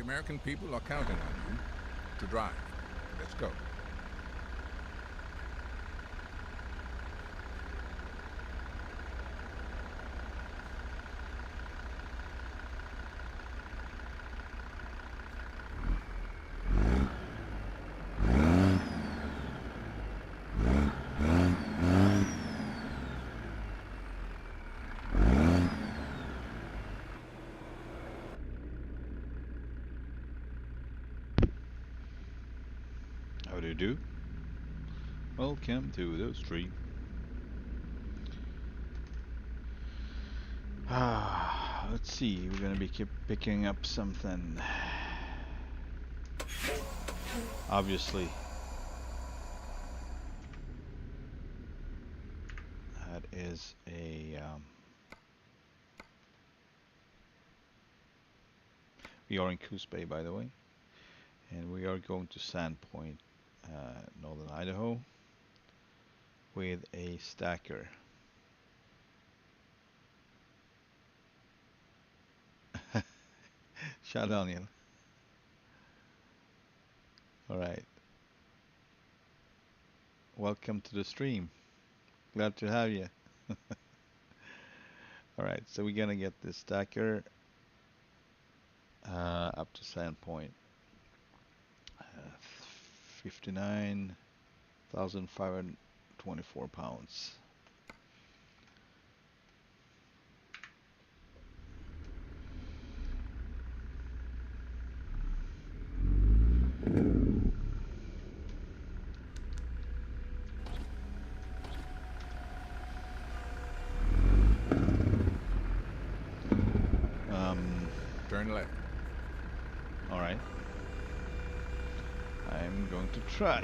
American people are counting on you to drive. Let's go. How do you do? Welcome to the stream. Let's see, we're gonna be picking up something. Obviously. That is a... we are in Coos Bay, by the way. And we are going to Sandpoint, Northern Idaho, with a stacker. Ciao, Daniel. Alright. Welcome to the stream. Glad to have you. Alright, so we're gonna get this stacker up to Sandpoint. 59,524 pounds. Turn left. All right. I'm going to try.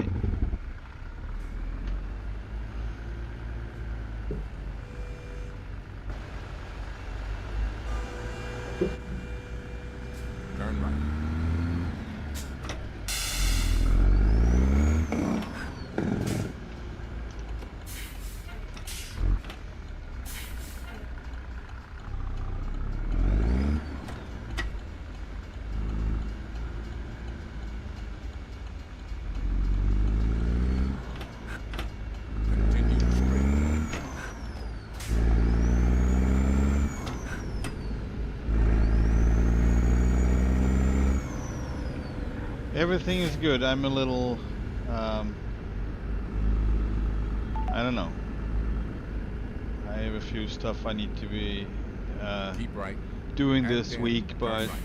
Turn right. Everything is good. I'm a little, I don't know. I have a few stuff I need to be Keep right. doing And this then week, turn but right.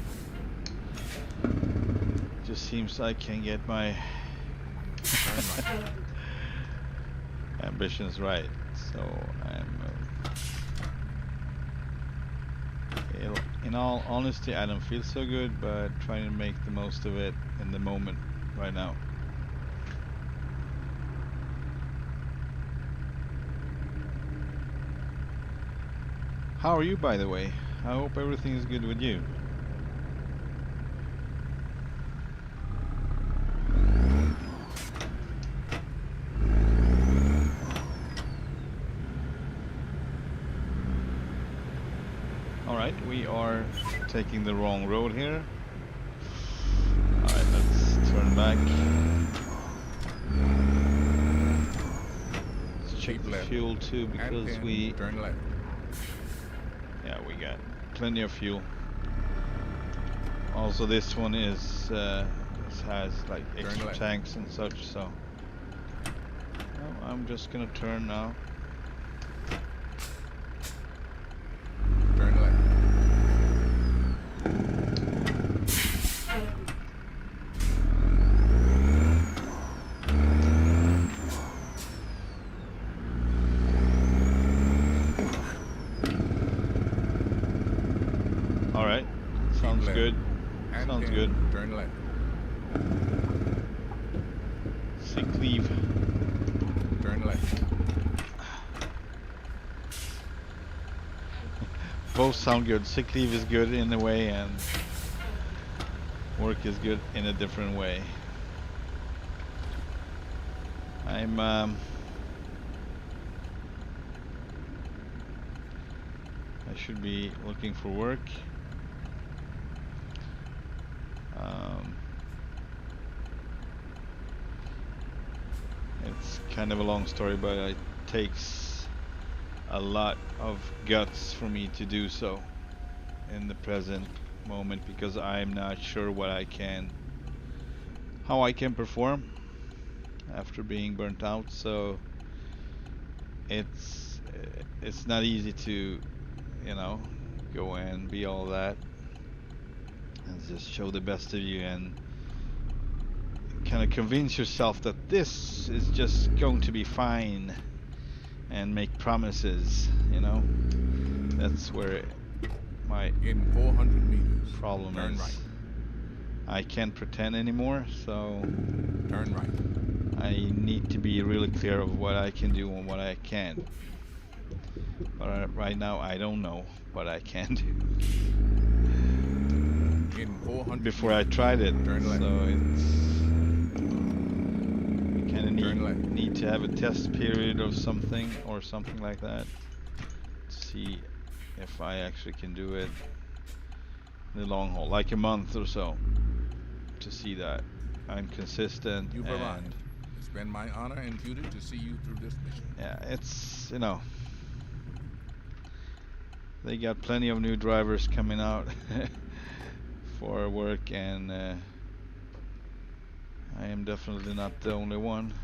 just seems I can get my Turn right. ambitions right. So I'm, in all honesty, I don't feel so good, but trying to make the most of it in the moment right now. How are you, by the way? I hope everything is good with you. Alright, we are taking the wrong road here. Alright, let's turn back. Let's check Keep the left. fuel too, And because then we... turn left. Yeah, we got plenty of fuel. Also, this one is this has like extra left. tanks and such, so... Well, I'm just gonna turn now. Turn left. Alright, sounds left. good. And Sounds then good. Turn left. Sick leave. Turn left. Both sound good. Sick leave is good in a way, and work is good in a different way. I'm I should be looking for work. kind of a long story, but it takes a lot of guts for me to do so in the present moment, because I'm not sure how I can perform after being burnt out. So it's not easy to, you know, go and be all that and just show the best of you and kind of convince yourself that this is just going to be fine and make promises, you know. That's where my In 400 meters. problem Turn is. right. I can't pretend anymore, so Turn right. I need to be really clear of what I can do and what I can't. But right now I don't know what I can do. In 400 Before I meters. tried it, Turn left. so we kind of Turn left. need to have a test period of something or something like that to see if I actually can do it in the long haul, like a month or so, to see that I'm consistent. You've and arrived. It's been my honor and duty to see you through this mission. yeah, it's, you know, they got plenty of new drivers coming out for work, and I am definitely not the only one.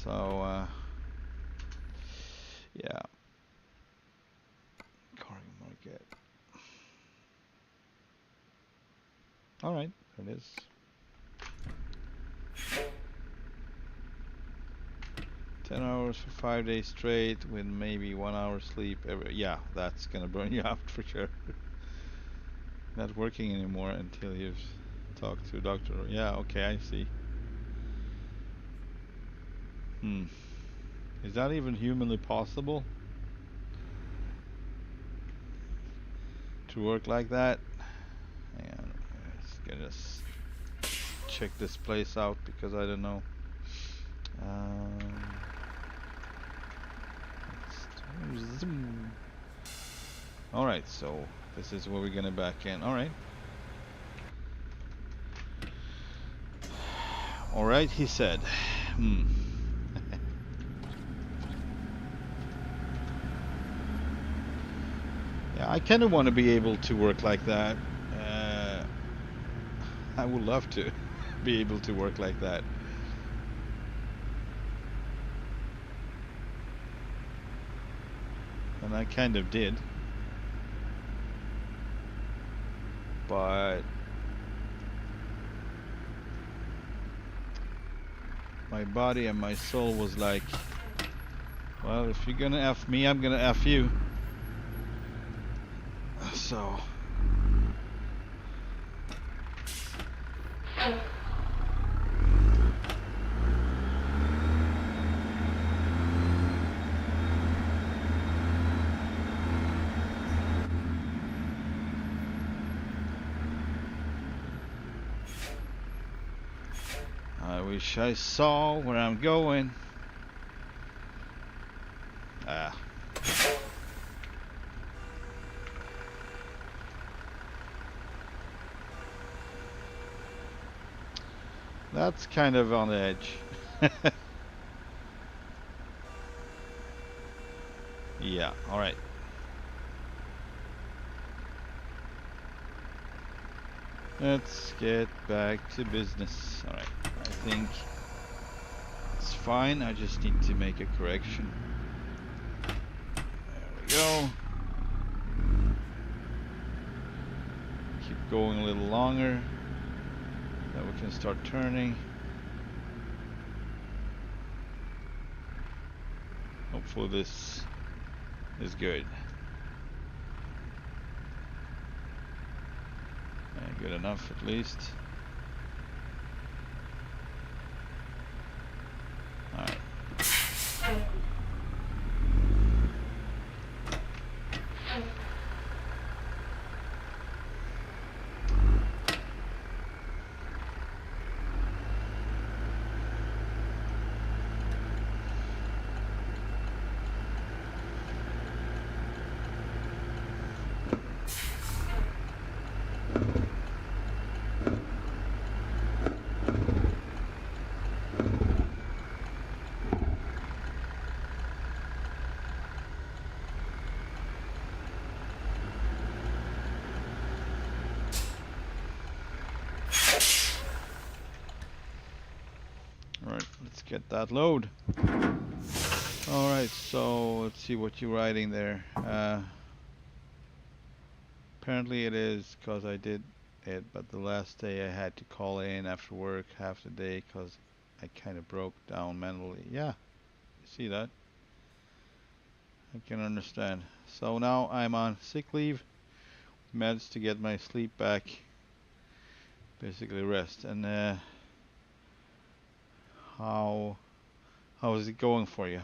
So yeah, cargo market. All right, there it is. 10 hours for 5 days straight with maybe 1 hour sleep every. Yeah, that's gonna burn you out for sure. Not working anymore until you've talked to a doctor. Yeah, okay, I see. Is that even humanly possible to work like that? Hang on, let's check this place out, because I don't know. Zoom. All right, so this is where we're gonna back in. All right. All right, he said. Yeah, I kind of want to be able to work like that. I would love to be able to work like that. And I kind of did. But my body and my soul was like, well, if you're gonna F me, I'm gonna F you. So I wish I saw where I'm going. That's kind of on the edge. Yeah, alright. Let's get back to business. Alright, I think it's fine. I just need to make a correction. There we go. Keep going a little longer. Then we can start turning. Hopefully this is good. Good enough at least. Alright. get that load. Alright, so let's see what you're writing there. Apparently it is because I did it, but the last day I had to call in after work half the day because I kind of broke down mentally. Yeah, you see that? I can understand. So now I'm on sick leave, meds to get my sleep back, basically rest. And how is it going for you?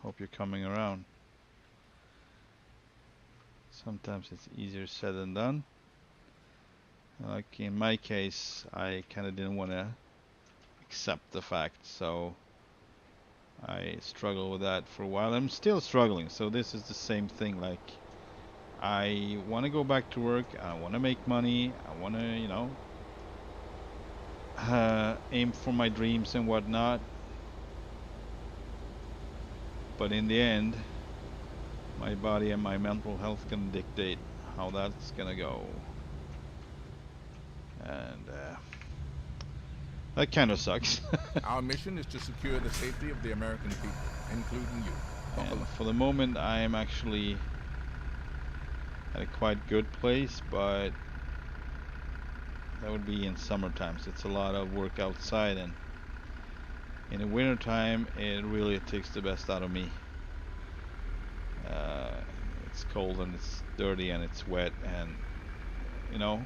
Hope you're coming around. Sometimes it's easier said than done. Like in my case, I kind of didn't want to accept the fact, so I struggled with that for a while. I'm still struggling, so this is the same thing. Like, I want to go back to work, I want to make money, I want to, you know, aim for my dreams and whatnot. But in the end, my body and my mental health can dictate how that's gonna go. And that kind of sucks. Our mission is to secure the safety of the American people, including you. And for the moment, I am actually at a quite good place, but that would be in summer times. It's a lot of work outside, and in the winter time, it really takes the best out of me. It's cold and it's dirty and it's wet, and you know.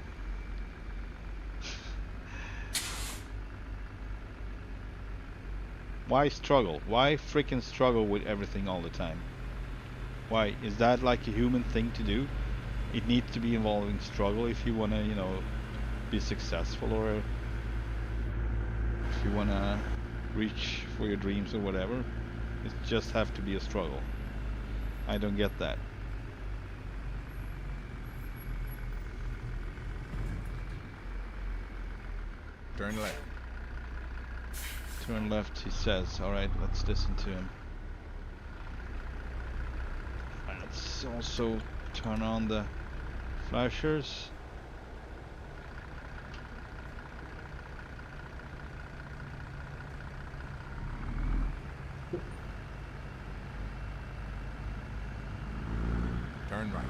Why struggle? Why freaking struggle with everything all the time? Why? Is that like a human thing to do? It needs to be involving struggle if you want to, you know, be successful, or if you want to reach for your dreams or whatever. It just have to be a struggle. I don't get that. Turn left. Turn left, he says. Alright, let's listen to him. Let's also turn on the flashers. Turn right.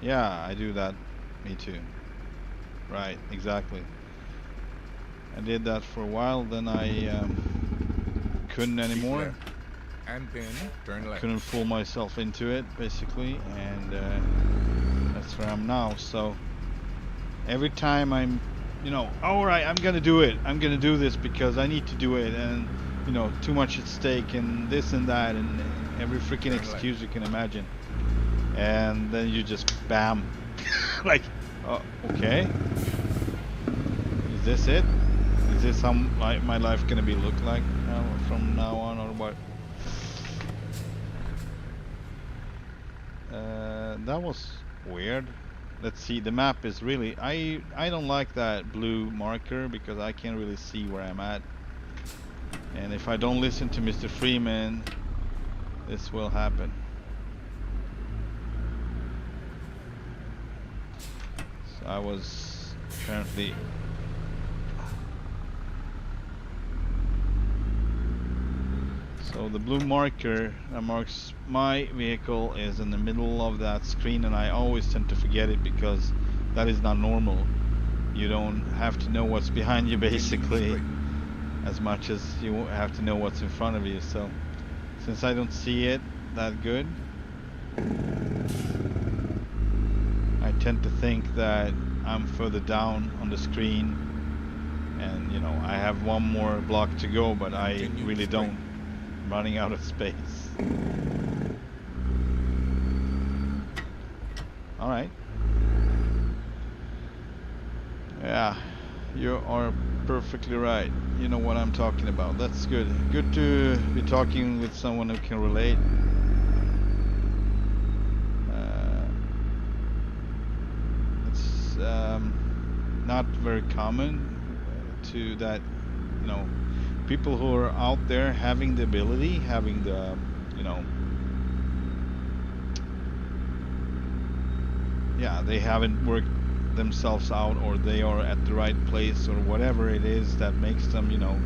Yeah, I do that. Me too. Right, exactly. I did that for a while, then I couldn't anymore. And then turn left. Couldn't fool myself into it, basically, and that's where I'm now. So every time I'm, you know, alright, I'm gonna do it. I'm gonna do this because I need to do it, and you know, too much at stake, and this and that, and every freaking excuse you can imagine. And then you just bam, like, oh, okay, is this it? Is this how my life gonna be look like from now on, or what? That was weird. Let's see, the map is really, I don't like that blue marker because I can't really see where I'm at, and if I don't listen to Mr. Freeman, this will happen. I was apparently so the blue marker that marks my vehicle is in the middle of that screen, and I always tend to forget it because that is not normal. You don't have to know what's behind you basically as much as you have to know what's in front of you. So since I don't see it that good, I tend to think that I'm further down on the screen, and you know, I have one more block to go, but I really don't. I'm running out of space. Alright. Yeah, you are perfectly right. You know what I'm talking about. That's good. Good to be talking with someone who can relate. It's not very common to that, you know, people who are out there having the ability, having the, you know, yeah, they haven't worked themselves out, or they are at the right place, or whatever it is that makes them, you know,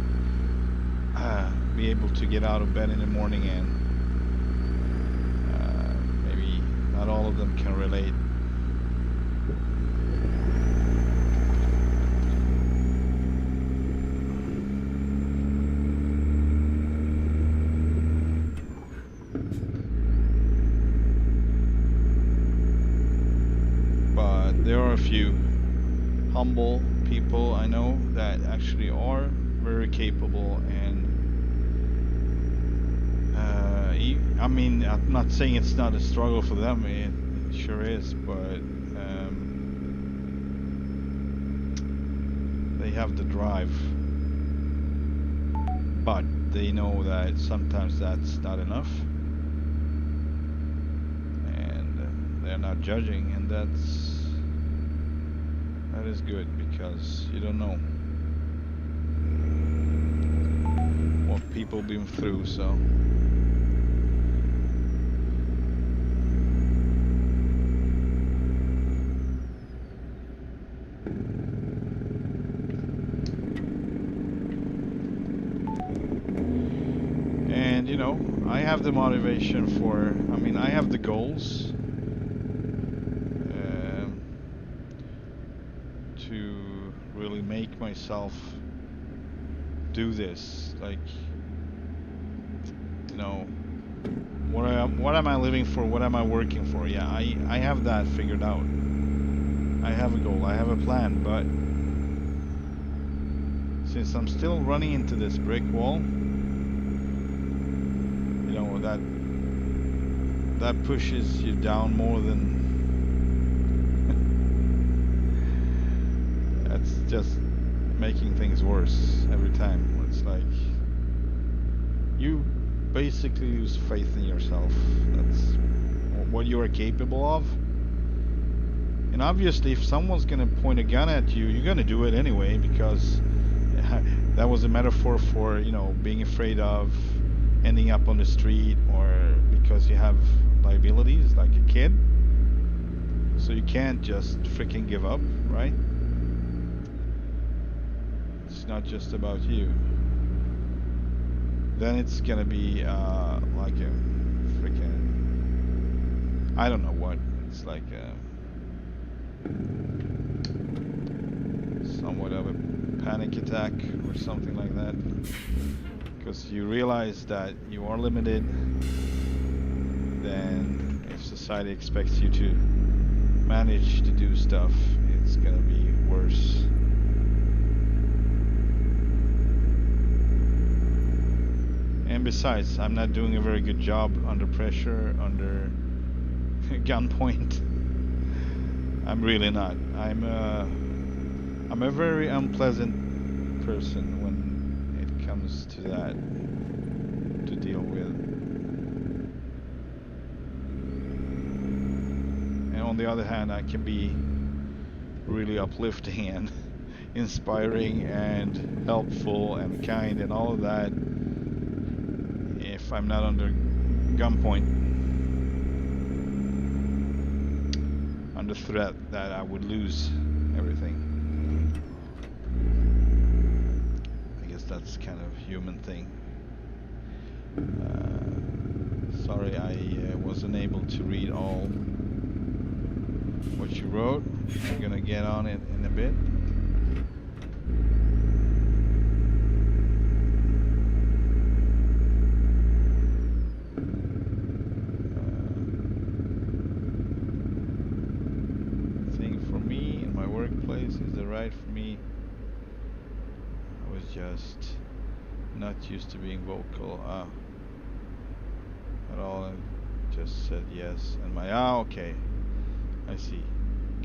be able to get out of bed in the morning, and maybe not all of them can relate. But there are a few humble people I know that actually are very capable, and I mean, I'm not saying it's not a struggle for them, it sure is, but they have the drive, but they know that sometimes that's not enough, and they're not judging, and that is good, because you don't know what people been through. So and you know, I have the motivation for, I mean, I have the goals to really make myself do this. Like, you know, what am I living for? What am I working for? Yeah, I have that figured out. I have a goal, I have a plan, but since I'm still running into this brick wall, you know, that pushes you down more than that's just making things worse every time. It's like you basically lose faith in yourself. That's what you are capable of. And obviously, if someone's gonna point a gun at you, you're gonna do it anyway, because that was a metaphor for, you know, being afraid of ending up on the street, or because you have liabilities like a kid. So you can't just freaking give up, right? It's not just about you. Then it's gonna be like a freaking, I don't know what. It's like somewhat of a panic attack or something like that, because you realize that you are limited. Then if society expects you to manage to do stuff, it's gonna be worse. And besides, I'm not doing a very good job under pressure, under gunpoint. I'm really not. I'm a very unpleasant person when it comes to that, to deal with. And on the other hand, I can be really uplifting and inspiring and helpful and kind and all of that if I'm not under gunpoint, under threat that I would lose everything. I guess that's kind of human thing. Sorry I wasn't able to read all what you wrote. I'm gonna get on it in a bit. For me, I was just not used to being vocal at all, and just said yes, and okay, I see.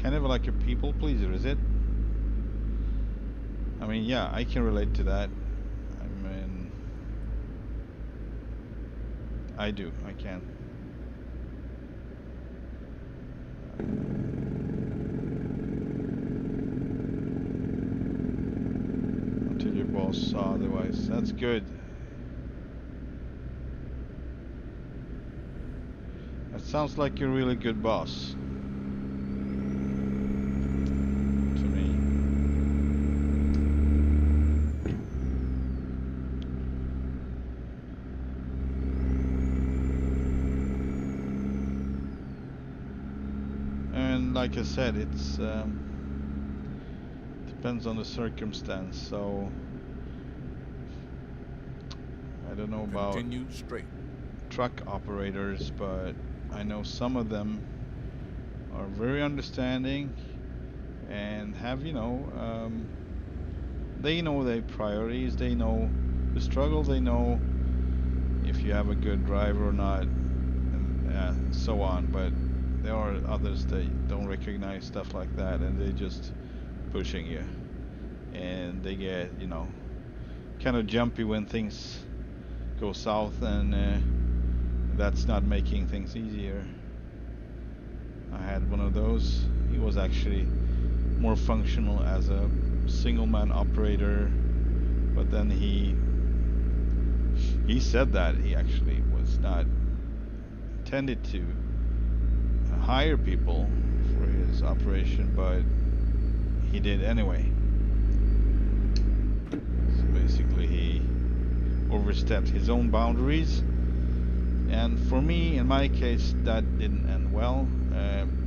Kind of like a people pleaser, is it? I mean, yeah, I can relate to that. I mean, I do. I can. Until your boss saw otherwise. That's good. That sounds like you're a really good boss. To me. And like I said, it's depends on the circumstance. So I don't know about Continue straight. truck operators, but I know some of them are very understanding and have, they know their priorities, they know the struggle, they know if you have a good driver or not, and so on. But there are others that don't recognize stuff like that, and they just pushing you, and they get, kind of jumpy when things go south, and that's not making things easier. I had one of those. He was actually more functional as a single man operator, but then he said that he actually was not intended to hire people for his operation, but he did anyway. So basically he overstepped his own boundaries, and for me, in my case, that didn't end well.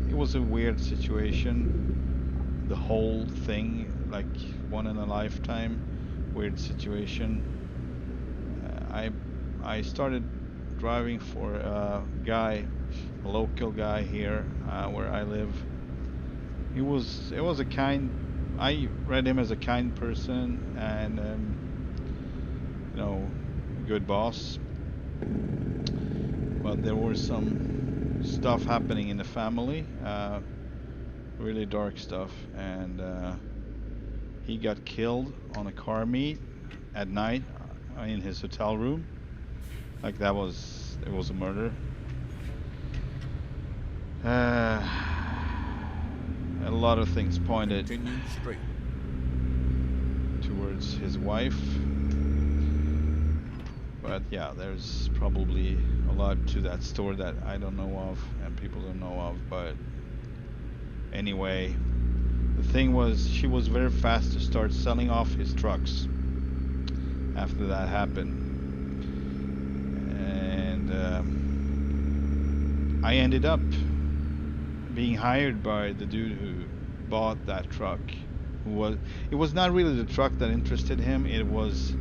It was a weird situation, the whole thing, like one in a lifetime weird situation. I started driving for a guy, a local guy here where I live. It was a kind. I read him as a kind person, and good boss. But there was some stuff happening in the family, really dark stuff, and he got killed on a car meet at night in his hotel room. Like it was a murder. A lot of things pointed Continue straight. towards his wife. But yeah, there's probably a lot to that story that I don't know of and people don't know of. But anyway, the thing was, she was very fast to start selling off his trucks after that happened. And I ended up being hired by the dude who bought that truck. It was not really the truck that interested him, it was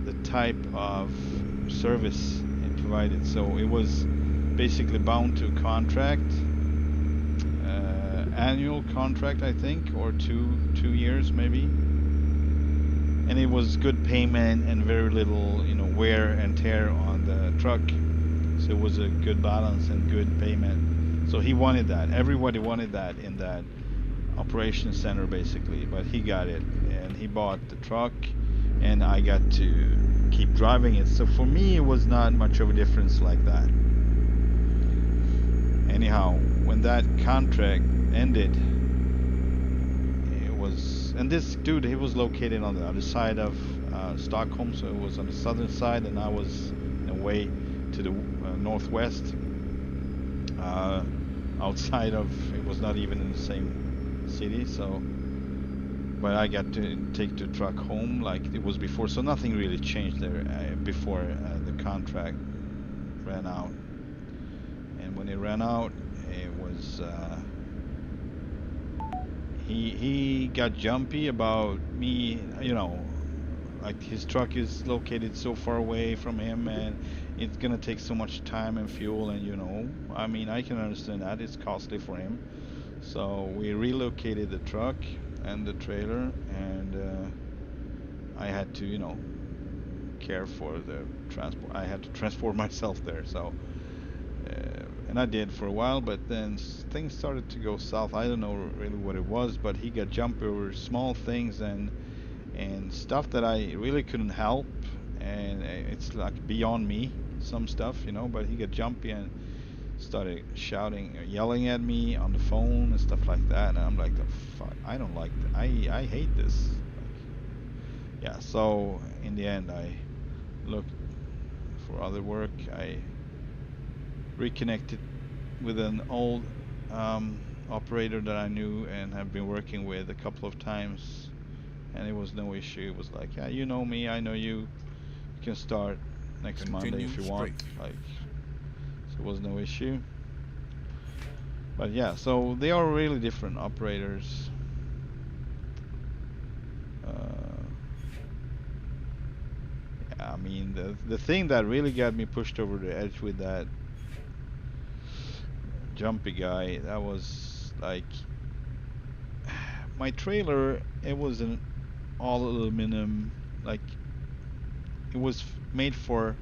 the type of service it provided. So it was basically bound to a contract, annual contract, I think, or two years maybe. And it was good payment and very little, wear and tear on the truck. So it was a good balance and good payment. So he wanted that. Everybody wanted that in that operations center, basically. But he got it, and he bought the truck, and I got to keep driving it. So for me, it was not much of a difference like that. Anyhow, when that contract ended, and this dude, he was located on the other side of Stockholm, so it was on the southern side, and I was away to the northwest, outside of, it was not even in the same city, so, but I got to take the truck home like it was before, so nothing really changed there before the contract ran out. And when it ran out, it was he got jumpy about me, like his truck is located so far away from him, and it's gonna take so much time and fuel, and I mean, I can understand that it's costly for him. So we relocated the truck and the trailer, and I had to, care for the transport. I had to transport myself there, so and I did for a while, but then things started to go south. I don't know really what it was, but he got jumpy over small things, and and stuff that I really couldn't help, and it's like beyond me, some stuff, you know. But he got jumpy and started shouting, yelling at me on the phone and stuff like that, and I'm like, the fuck, I don't like that. I hate this. Like, yeah. So in the end, I looked for other work. I reconnected with an old operator that I knew and have been working with a couple of times, and it was no issue. It was like, yeah, you know me, I know you. You can start next Monday Continue if you want. straight. Like, so it was no issue. But yeah, so they are really different operators. Yeah, I mean, the thing that really got me pushed over the edge with that jumpy guy, that was like, my trailer, it was an all aluminum, like it was made for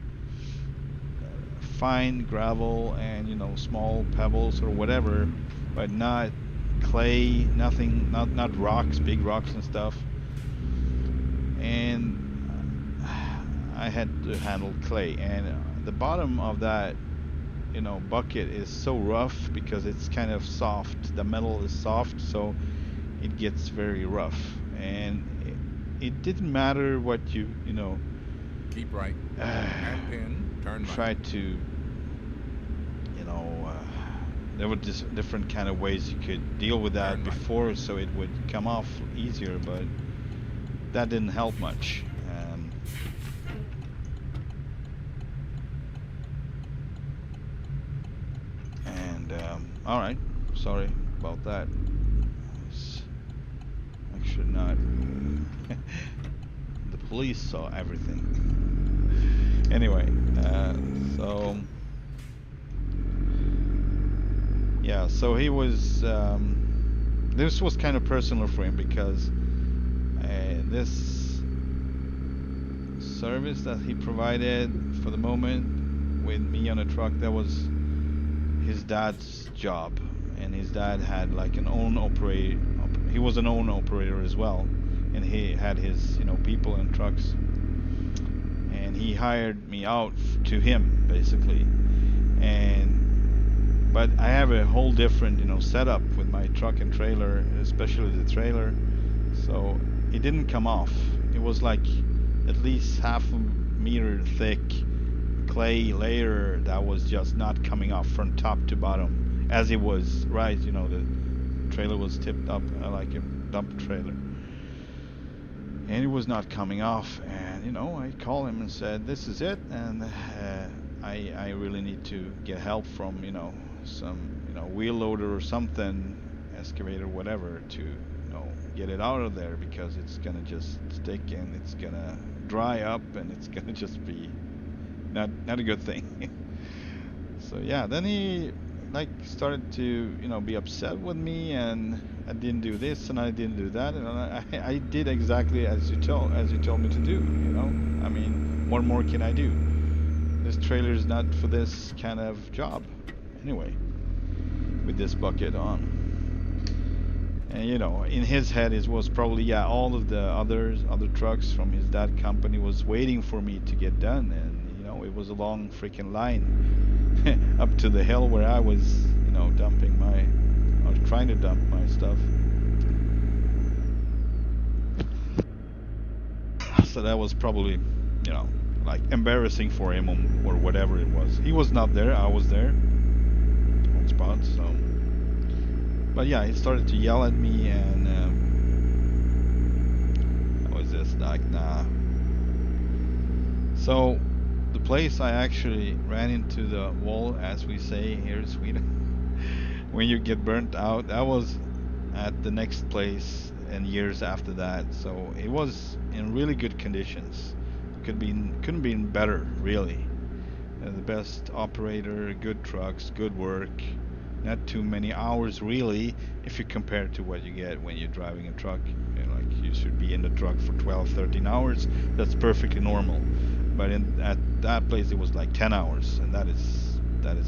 fine gravel and, you know, small pebbles or whatever, but not clay, nothing, not rocks, big rocks and stuff. And I had to handle clay, and the bottom of that, you know, bucket is so rough because it's kind of soft. The metal is soft, so it gets very rough. And it didn't matter what you know, Keep right. And pin. Turn try right. to, you know, there were just different kind of ways you could deal with that Turn right. before, so it would come off easier, but that didn't help much. All right, sorry about that. I should not. The police saw everything. Anyway, so yeah, so he was. This was kind of personal for him because this service that he provided for the moment with me on a truck, that was his dad's job, and his dad had like an own operator. He was an own operator as well, and he had his, you know, people and trucks, and he hired me out to him basically. And but I have a whole different, you know, setup with my truck and trailer, especially the trailer, so it didn't come off. It was like at least half a meter thick clay layer that was just not coming off from top to bottom as it was, right? You know, the trailer was tipped up like a dump trailer, and it was not coming off. And, you know, I called him and said, this is it, and I really need to get help from, you know, some, you know, wheel loader or something, excavator, whatever, to, you know, get it out of there, because it's gonna just stick and it's gonna dry up and it's gonna just be not a good thing. So yeah, then he like started to, you know, be upset with me, and I didn't do this and I didn't do that, and I did exactly as you told me to do, you know. I mean, what more can I do? This trailer is not for this kind of job anyway, with this bucket on. And, you know, in his head it was probably, yeah, all of the other trucks from his dad company was waiting for me to get done, and, you know, it was a long freaking line up to the hill where I was, you know, trying to dump my stuff. So that was probably, you know, like embarrassing for him or whatever it was. He was not there, I was there on spot, so. But yeah, he started to yell at me, and I was just like, nah. So the place I actually ran into the wall, as we say here in Sweden, when you get burnt out, that was at the next place and years after that. So it was in really good conditions. Couldn't be better, really. The best operator, good trucks, good work. Not too many hours really, if you compare it to what you get when you're driving a truck. You know, like, you should be in the truck for 12, 13 hours. That's perfectly normal. But at that place it was like 10 hours, and that is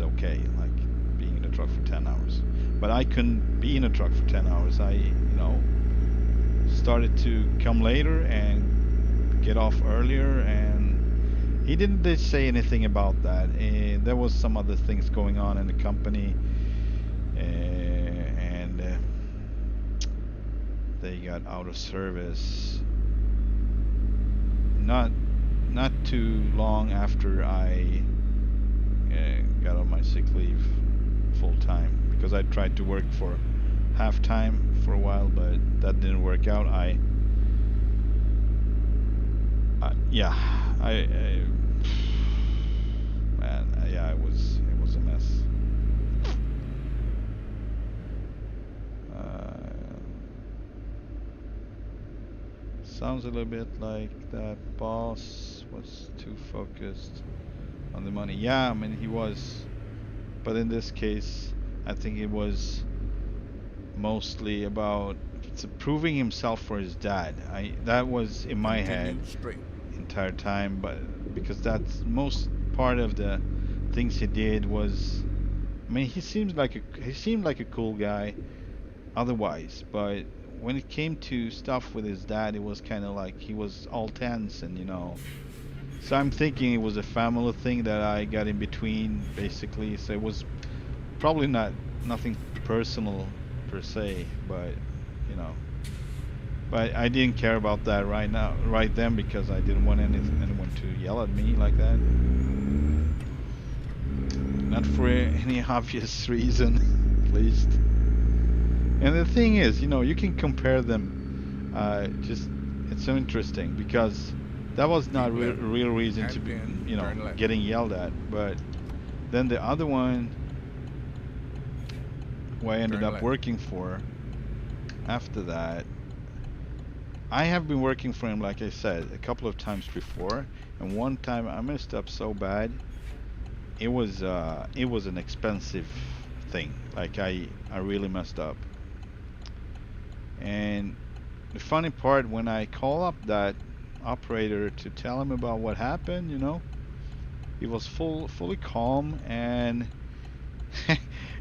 okay, like being in a truck for 10 hours. But I couldn't be in a truck for 10 hours. I, you know, started to come later and get off earlier, and he didn't say anything about that. There was some other things going on in the company, and they got out of service not too long after I got on my sick leave full time, because I tried to work for half time for a while, but that didn't work out. It was a mess. Sounds a little bit like that boss was too focused on the money. Yeah, I mean he was, but in this case, I think it was mostly about proving himself for his dad. That was in my head entire time, but because that's most part of the things he did was, I mean, he seemed like a cool guy otherwise, but when it came to stuff with his dad, it was kind of like he was all tense, and so I'm thinking it was a family thing that I got in between, basically. So it was probably nothing personal per se, but but I didn't care about that right then, because I didn't want anyone to yell at me like that. Not for any obvious reason, at least. And the thing is, you can compare them. It's so interesting, because that was not a real reason to be, getting yelled at. But then the other one, who I ended up working for after that, I have been working for him, like I said, a couple of times before, and one time I messed up so bad. It was an expensive thing. Like I really messed up. And the funny part, when I call up that operator to tell him about what happened, he was fully calm, and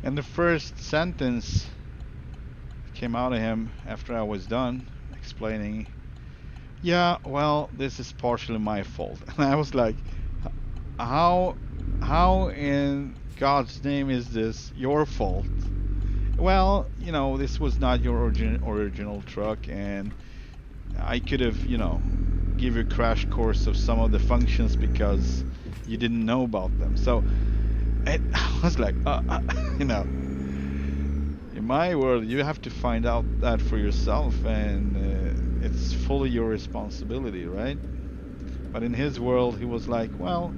and the first sentence came out of him after I was done explaining, yeah, well, this is partially my fault. And I was like, how in God's name is this your fault? Well, this was not your original truck, and I could have, give you a crash course of some of the functions because you didn't know about them. So I was like, in my world, you have to find out that for yourself, and it's fully your responsibility, right? But in his world, he was like, well,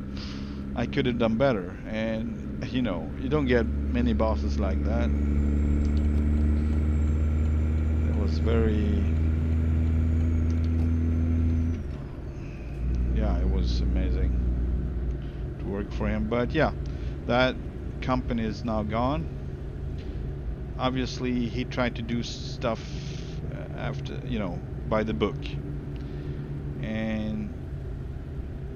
I could have done better. And you don't get many bosses like that. It was it was amazing to work for him. But yeah, that company is now gone. Obviously, he tried to do stuff after, by the book. And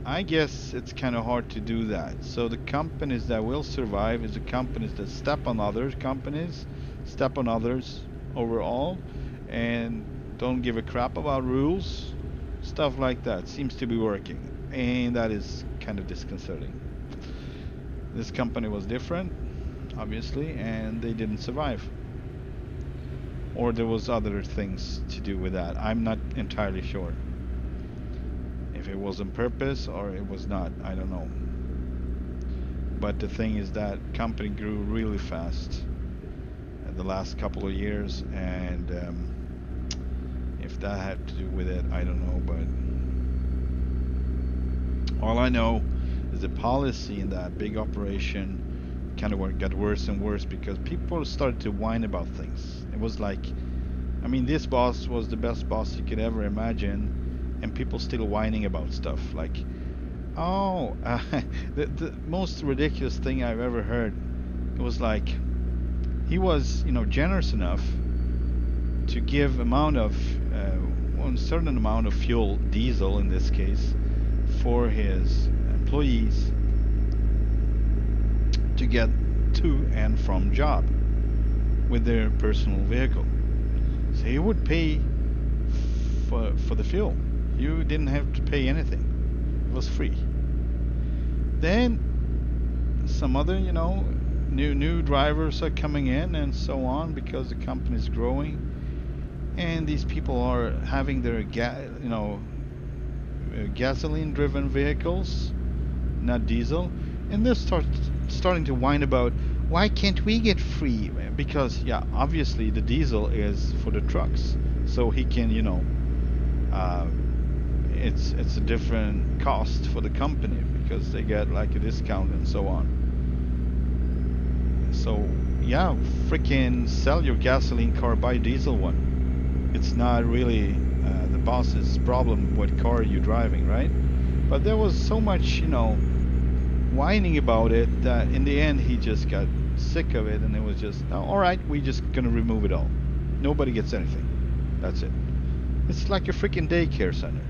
I guess it's kind of hard to do that. So the companies that will survive is the companies that step on other companies, step on others overall, and don't give a crap about rules. Stuff like that seems to be working, and that is kind of disconcerting. This company was different, obviously, and they didn't survive. Or there was other things to do with that. I'm not entirely sure. If it was on purpose or it was not, I don't know. But the thing is that company grew really fast in the last couple of years, and if that had to do with it, I don't know. But all I know is the policy in that big operation kind of got worse and worse, because people started to whine about things. It was like, I mean, this boss was the best boss you could ever imagine, and people still whining about stuff like, the most ridiculous thing I've ever heard. It was like, he was, generous enough to give one certain amount of fuel, diesel in this case, for his employees to get to and from job with their personal vehicle. So he would pay for the fuel. You didn't have to pay anything. It was free. Then some other, new drivers are coming in and so on because the company is growing, and these people are having their gasoline-driven vehicles, not diesel, and they're starting to whine about why can't we get free? Because obviously the diesel is for the trucks, so he can, it's a different cost for the company because they get like a discount and so on. So freaking sell your gasoline car, buy a diesel one. It's not really the boss's problem what car you're driving, right? But there was so much, whining about it that in the end he just got sick of it, and it was just, all right, we just gonna remove it all. Nobody gets anything. That's it. It's like a freaking daycare center.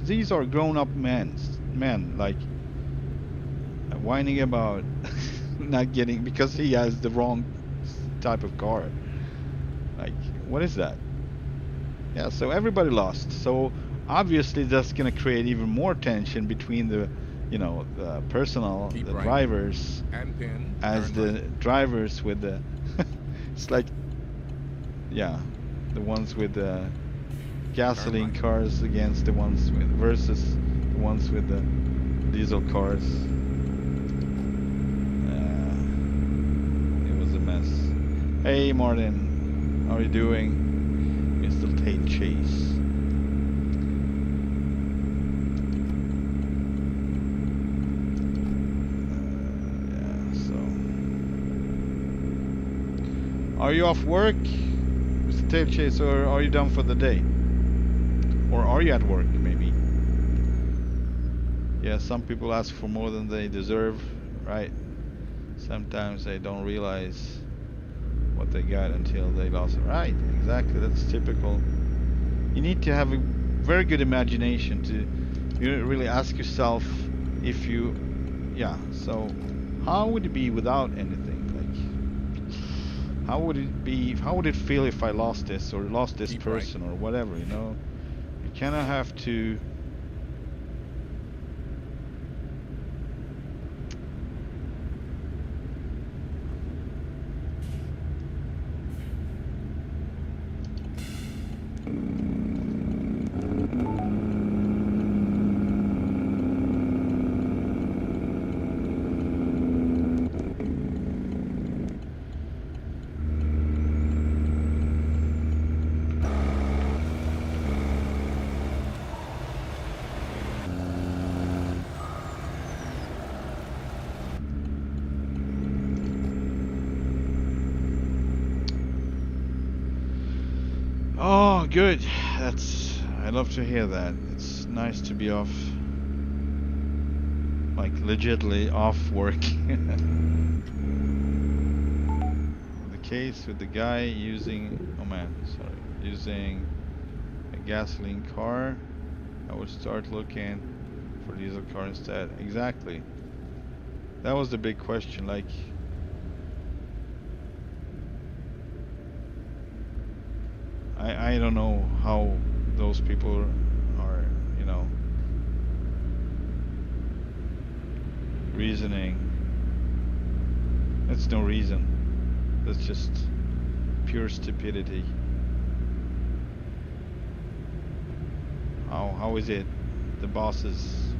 These are grown-up men, like whining about not getting because he has the wrong type of car. Like, what is that? Yeah, so everybody lost. So obviously that's gonna create even more tension between the personnel, the drivers, as the drivers with the it's like the ones with the gasoline cars against the ones versus the ones with the diesel cars. It was a mess. Hey Martin, how are you doing? Mr. Tate Chase. Are you off work, Mr. Tate Chase, or are you done for the day? Or are you at work, maybe? Yeah, some people ask for more than they deserve, right? Sometimes they don't realize what they got until they lost it. Right, exactly, that's typical. You need to have a very good imagination to really ask yourself if you, so how would it be without anything? How would it be? How would it feel if I lost this or lost this person or whatever? You kind of have to. Oh, good. I love to hear that. It's nice to be off, like legitimately off work. The case with the guy using a gasoline car, I would start looking for diesel car instead. Exactly. That was the big question, like I don't know how those people are, reasoning. That's no reason. That's just pure stupidity. How is it the boss's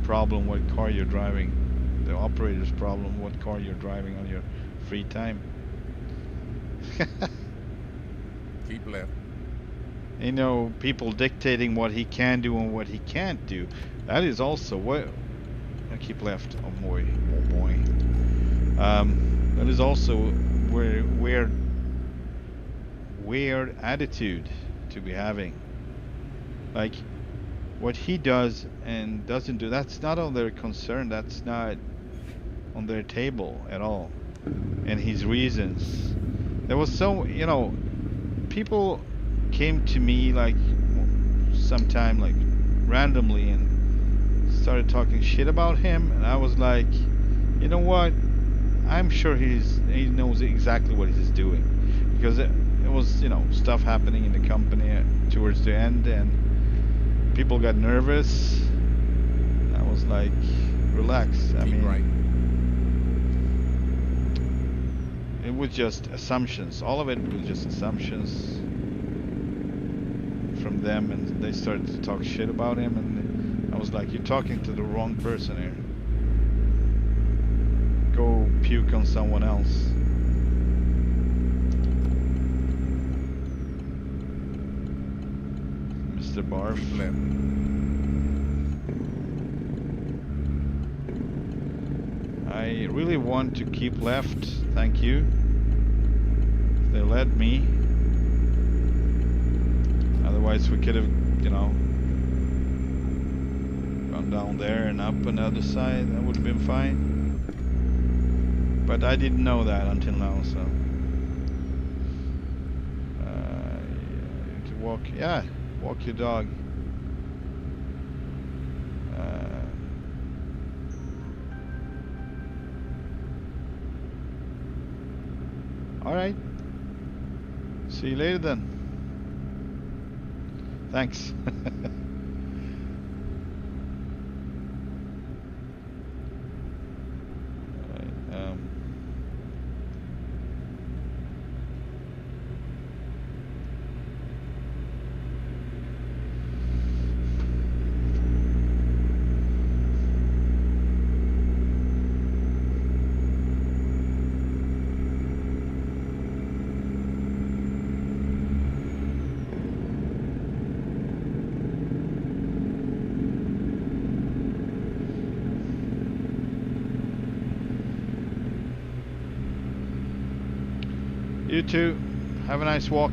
problem what car you're driving? The operator's problem what car you're driving on your free time? Keep left. People dictating what he can do and what he can't do. That is also what I keep left. Oh boy. That is also weird attitude to be having. Like what he does and doesn't do, that's not on their concern. That's not on their table at all. And his reasons. There was people came to me like sometime like randomly and started talking shit about him, and I was like, you know what, I'm sure he knows exactly what he's doing, because it was, you know, stuff happening in the company towards the end, and people got nervous. I was like, relax. I Keep mean, right. it was just assumptions. All of it was just assumptions from them, and they started to talk shit about him, and I was like, you're talking to the wrong person here. Go puke on someone else. Mr. Barf. Keep left. I really want to keep left, thank you. They let me. Otherwise we could have, you know, gone down there and up on the other side. That would have been fine. But I didn't know that until now, so. To walk, yeah, walk your dog. Alright. See you later then. Thanks. You too. Have a nice walk.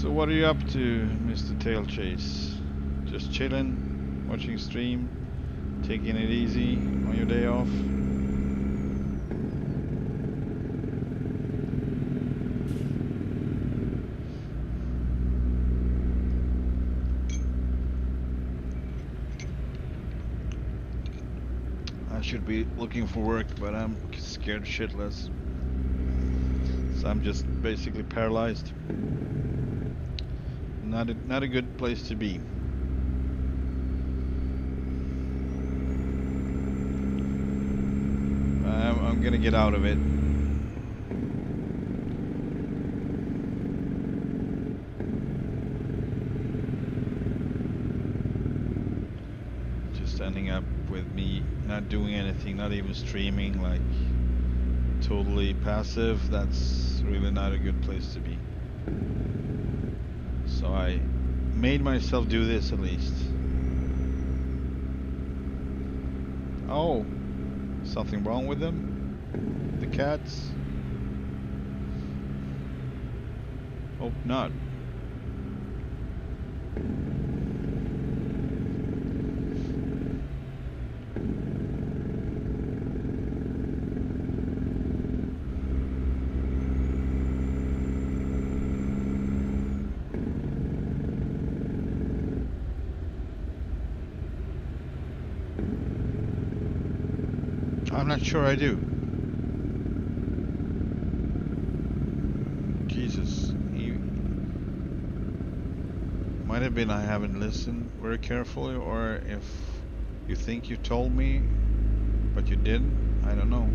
So what are you up to, Mr. Tail Chase? Just chilling, watching stream, taking it easy on your day off? I should be looking for work, but I'm scared shitless. So I'm just basically paralyzed. Not a good place to be. I'm gonna get out of it. Just ending up with me not doing anything, not even streaming, like totally passive. That's really not a good place to be. So I made myself do this at least. Oh, something wrong with them? The cats? Hope not. I'm not sure I do. Jesus. Might have been I haven't listened very carefully, or if you think you told me, but you didn't. I don't know.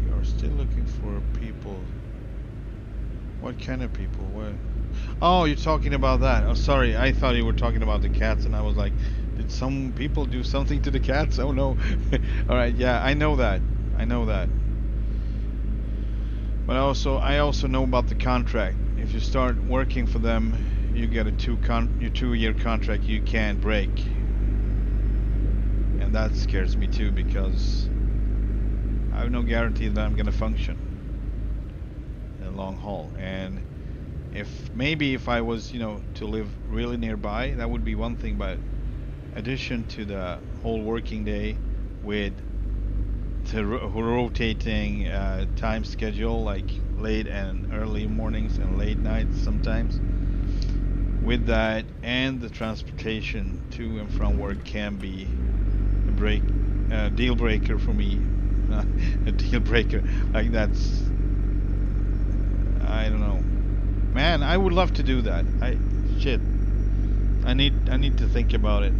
You're still looking for people. What kind of people? What? Oh, you're talking about that. Oh, sorry. I thought you were talking about the cats, and I was like, did some people do something to the cats? Oh no. All right. Yeah, I know that. I know that. But I also know about the contract. If you start working for them, you get a 2-year contract you can't break. And that scares me too, because I have no guarantee that I'm going to function in the long haul. And if I was, to live really nearby, that would be one thing. But addition to the whole working day with the rotating time schedule, like late and early mornings and late nights sometimes, with that and the transportation to and from work can be a deal breaker for me. A deal breaker, like that's, I don't know, man. I would love to do that. I need to think about it.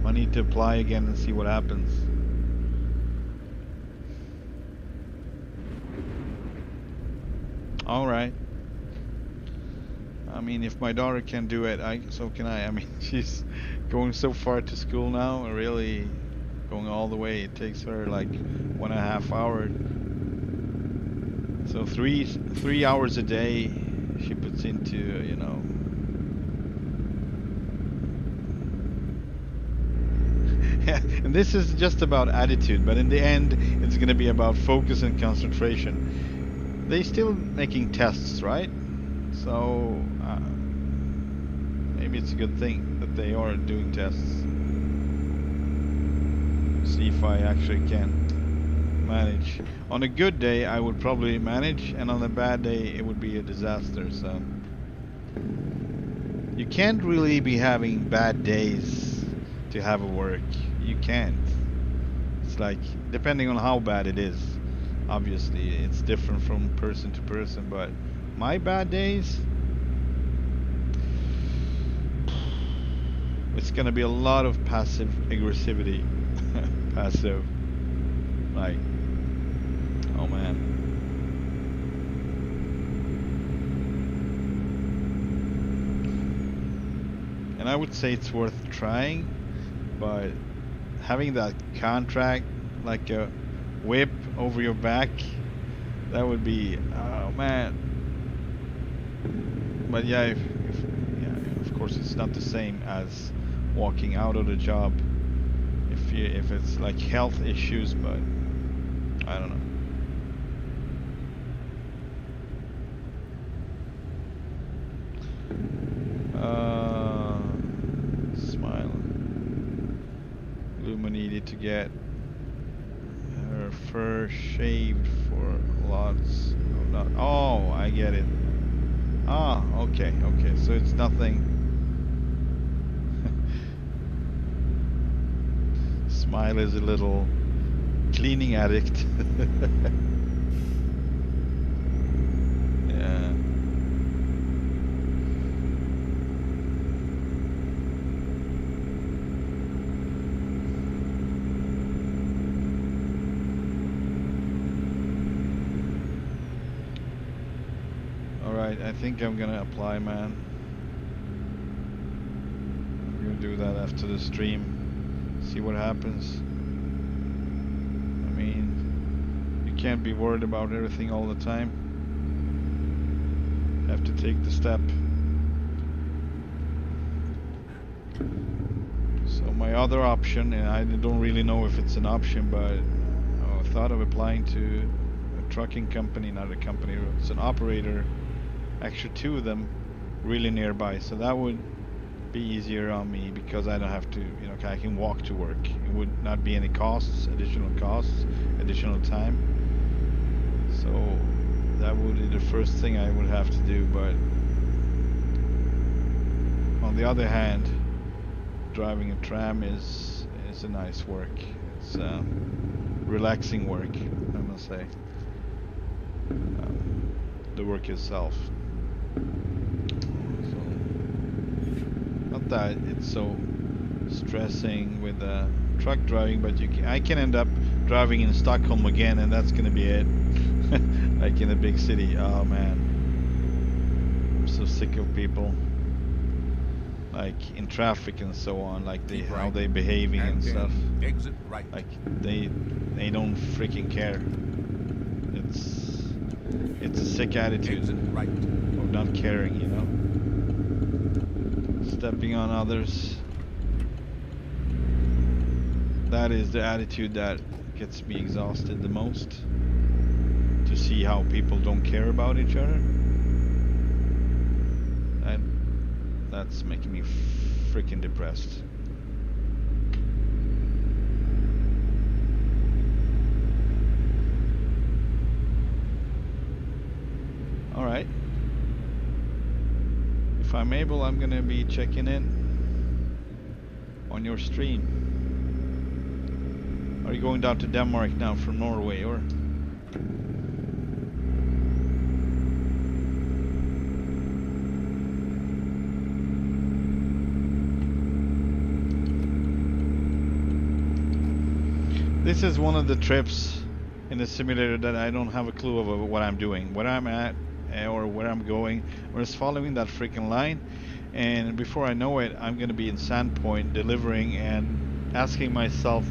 I need to apply again and see what happens. All right. I mean, if my daughter can do it, so can I. I mean, she's going so far to school now, really going all the way. It takes her like 1.5 hours. So three hours a day she puts into, And this is just about attitude, but in the end, it's going to be about focus and concentration. They still making tests, right? So maybe it's a good thing that they are doing tests. See if I actually can manage. On a good day, I would probably manage, and on a bad day, it would be a disaster. So you can't really be having bad days to have a work. You can't. It's like, depending on how bad it is, obviously it's different from person to person, but my bad days, it's gonna be a lot of passive aggressivity. Passive, like, oh man. And I would say it's worth trying, but having that contract, like a whip over your back, that would be, oh man. But yeah, of course it's not the same as walking out of the job if it's like health issues, but I don't know. Smile. Luma needed to get her fur shaved for lots of not. Oh, I get it. Ah, okay, so it's nothing. Smile is a little cleaning addict. Yeah. Alright, I think I'm gonna apply, man. I'm gonna do that after the stream. See what happens. I mean, you can't be worried about everything all the time. You have to take the step. So my other option, and I don't really know if it's an option, but I thought of applying to a trucking company, not a company, it's an operator, actually 2 of them really nearby, so that would be easier on me because I don't have to, I can walk to work. It would not be any additional costs, additional time. So that would be the first thing I would have to do. But on the other hand, driving a tram is a nice work. It's relaxing work, I must say. The work itself. Not that it's so stressing with the truck driving, but I can end up driving in Stockholm again, and that's gonna be it. Like in a big city. Oh man, I'm so sick of people. Like in traffic and so on, like how they behaving and stuff. Exit right. Like they don't freaking care. It's a sick attitude Exit right. of not caring, you know. Stepping on others. That is the attitude that gets me exhausted the most. To see how people don't care about each other. That's making me freaking depressed. Alright. If I'm able, I'm gonna be checking in on your stream. Are you going down to Denmark now from Norway, or? This is one of the trips in the simulator that I don't have a clue of what I'm doing, where I'm at, or where I'm going. We're just following that freaking line, and before I know it, I'm gonna be in Sandpoint delivering and asking myself,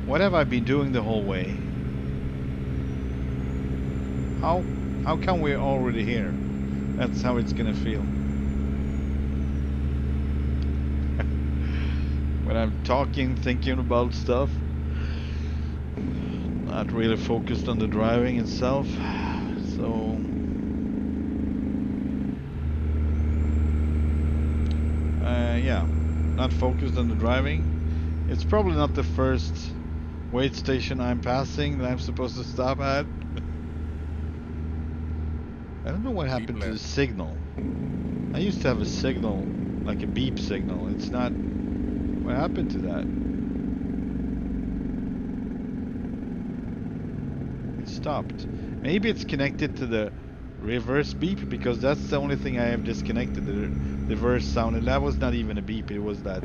what have I been doing the whole way? How come we're already here? That's how it's gonna feel. When I'm talking, thinking about stuff, not really focused on the driving itself, so yeah, not focused on the driving. It's probably not the first wait station I'm passing that I'm supposed to stop at. I don't know what happened to the signal. I used to have a signal, like a beep signal. It's not. What happened to that? Stopped. Maybe it's connected to the reverse beep, because that's the only thing I have disconnected. The reverse sound, and that was not even a beep. It was that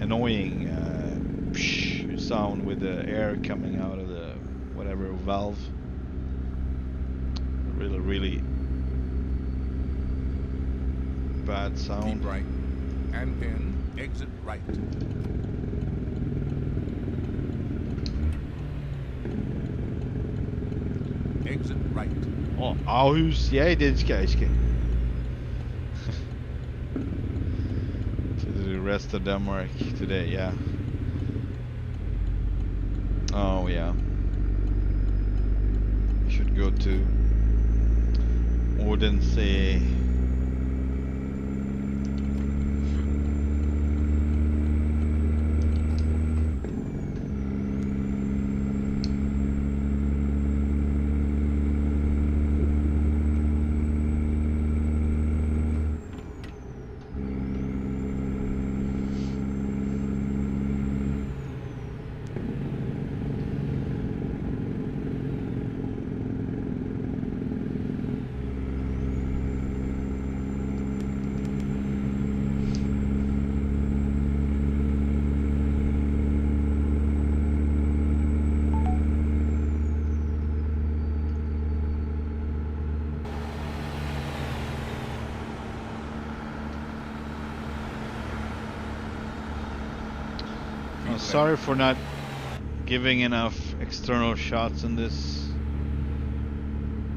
annoying sound with the air coming out of the whatever valve. Really bad sound. Keep right, and then exit right. Exit right. Oh, Aarhus. Ja, det skal jeg. To the rest of Denmark today, yeah. Oh, yeah. We should go to Odense. Sorry for not giving enough external shots in this.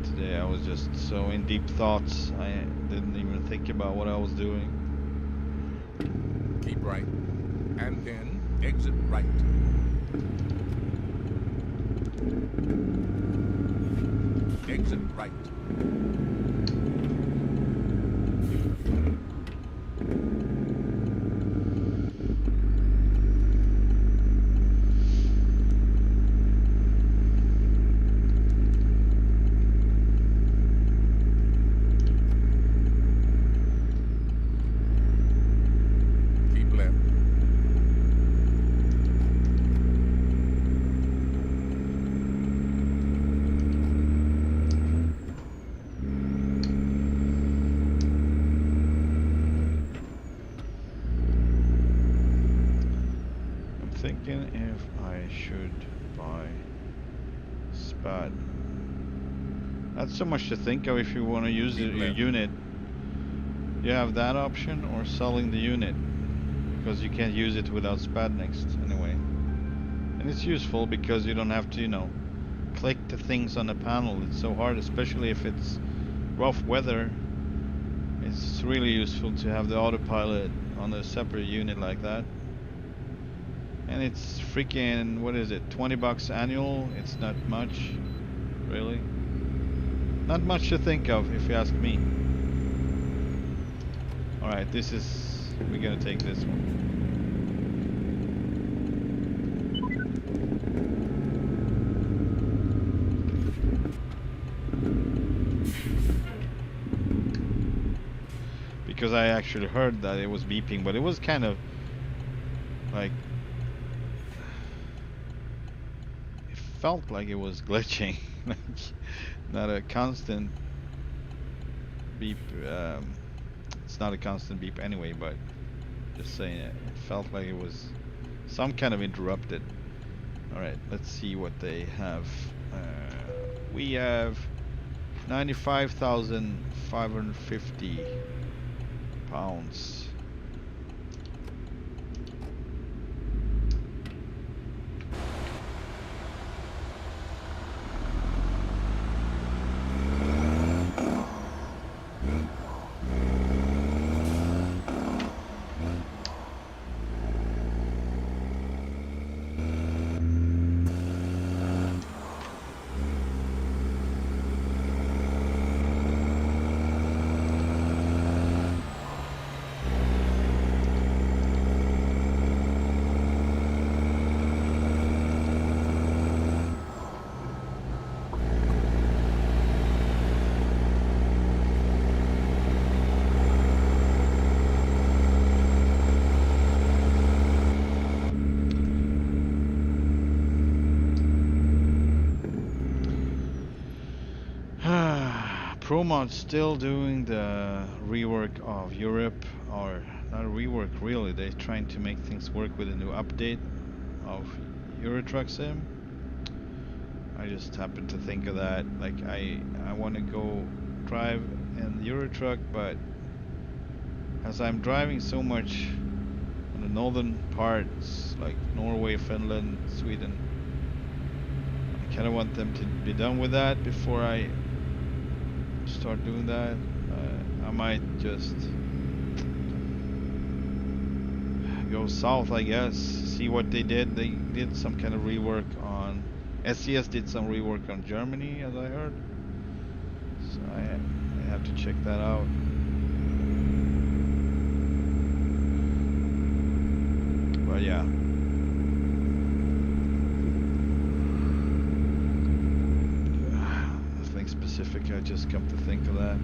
Today I was just so in deep thoughts, I didn't even think about what I was doing. Keep right, and then exit right. Exit right. Thinking if I should buy SPAD. Not so much to think of if you want to use Keep your left. unit. You have that option, or selling the unit, because you can't use it without SPAD next anyway. And it's useful because you don't have to, you know, click the things on the panel. It's so hard, especially if it's rough weather. It's really useful to have the autopilot on a separate unit like that. And it's freaking, what is it, 20 bucks annual? It's not much, really. Not much to think of, if you ask me. Alright, we're gonna take this one. Because I actually heard that it was beeping, but it was kind of like, it felt like it was glitching. Like, not a constant beep. It's not a constant beep anyway, but just saying it felt like it was some kind of interrupted. Alright, let's see what they have. We have 95,550 pounds. ProMod's still doing the rework of Europe, or not a rework really, they're trying to make things work with a new update of Euro Truck Sim. I just happened to think of that, like I want to go drive in Euro Truck, but as I'm driving so much on the northern parts, like Norway, Finland, Sweden, I kind of want them to be done with that before I start doing that. I might just go south, I guess, see what they did. They did some kind of rework on SES, did some rework on Germany, as I heard, so I have to check that out. But yeah, nothing specific, I just come to think of that.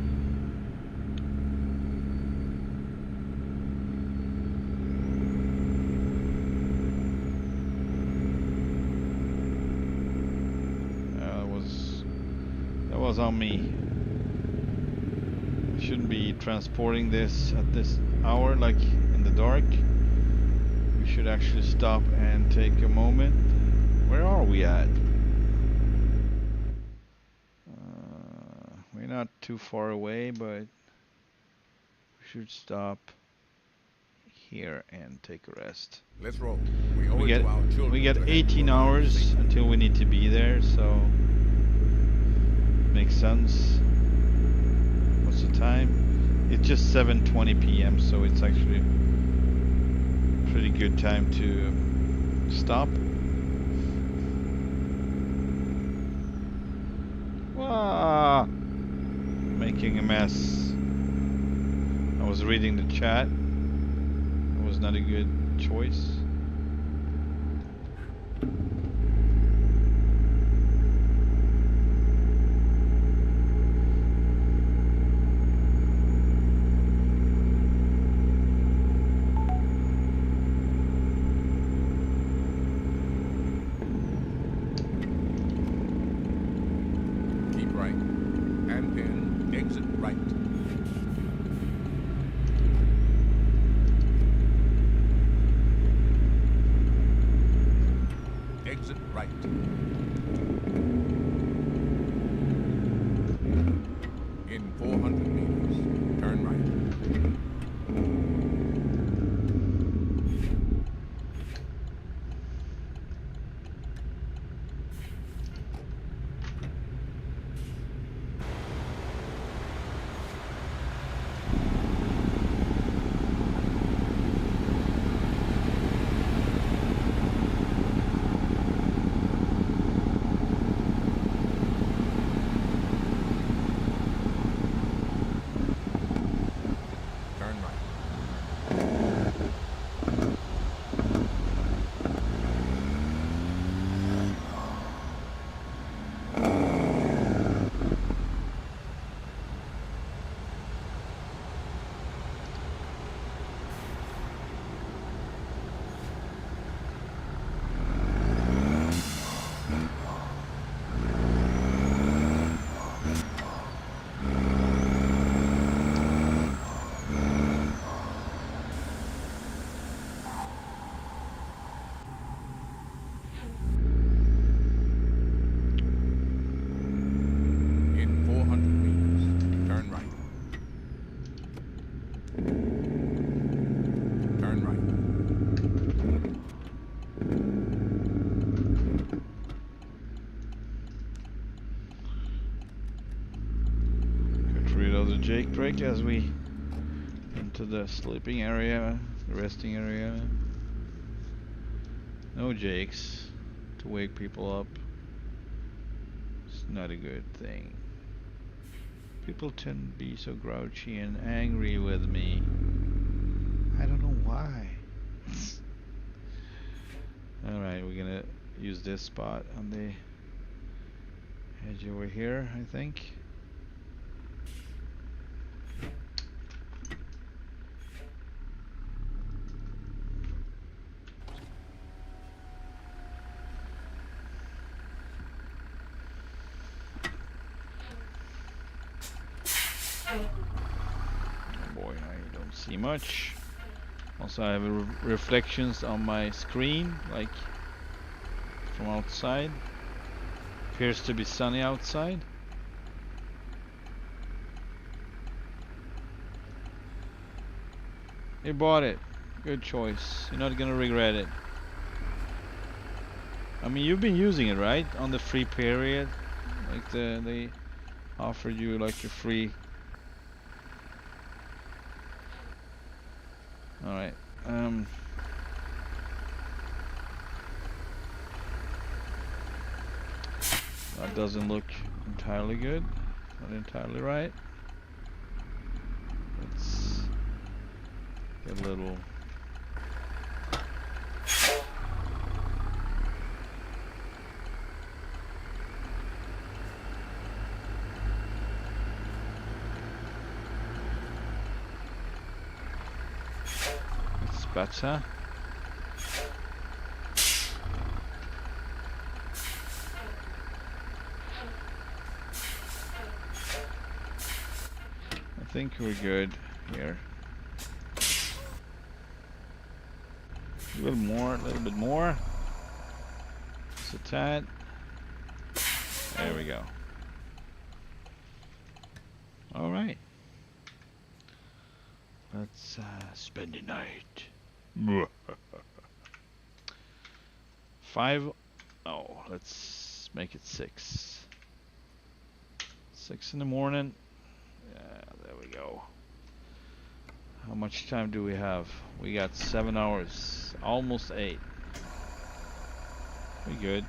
That was on me. I shouldn't be transporting this at this hour, like in the dark. We should actually stop and take a moment. Where are we at? We're not too far away, but we should stop here and take a rest. Let's roll. We owe it to our children. We get to have 18 children hours safely. until we need to be there, so makes sense. What's the time? It's just 7:20 p.m., so it's actually pretty good time to stop. Wow, making a mess. I was reading the chat. It was not a good choice. Keep right. And pin. Exit right. right. In 400 meters, turn right. Turn right. In 400 meters, turn right. Turn right. Get rid of the Jake brake as we into the sleeping area, the resting area. No Jakes to wake people up. It's not a good thing. People tend to be so grouchy and angry with me. I don't know why. Alright, we're gonna use this spot on the edge over here, I think. Oh boy, I don't see much. Also, I have reflections on my screen, like from outside. Appears to be sunny outside. You bought it. Good choice. You're not gonna regret it. I mean, you've been using it, right? On the free period, like they offered you like a free. All right. That doesn't look entirely good. Not entirely right. Let's get a little. It's better. I think we're good here. A little more, a little bit more. Just a tad. There we go. All right. Let's spend the night. 5. Oh, let's make it 6. 6 in the morning. Yeah, there we go. How much time do we have? We got 7 hours, almost 8. We good.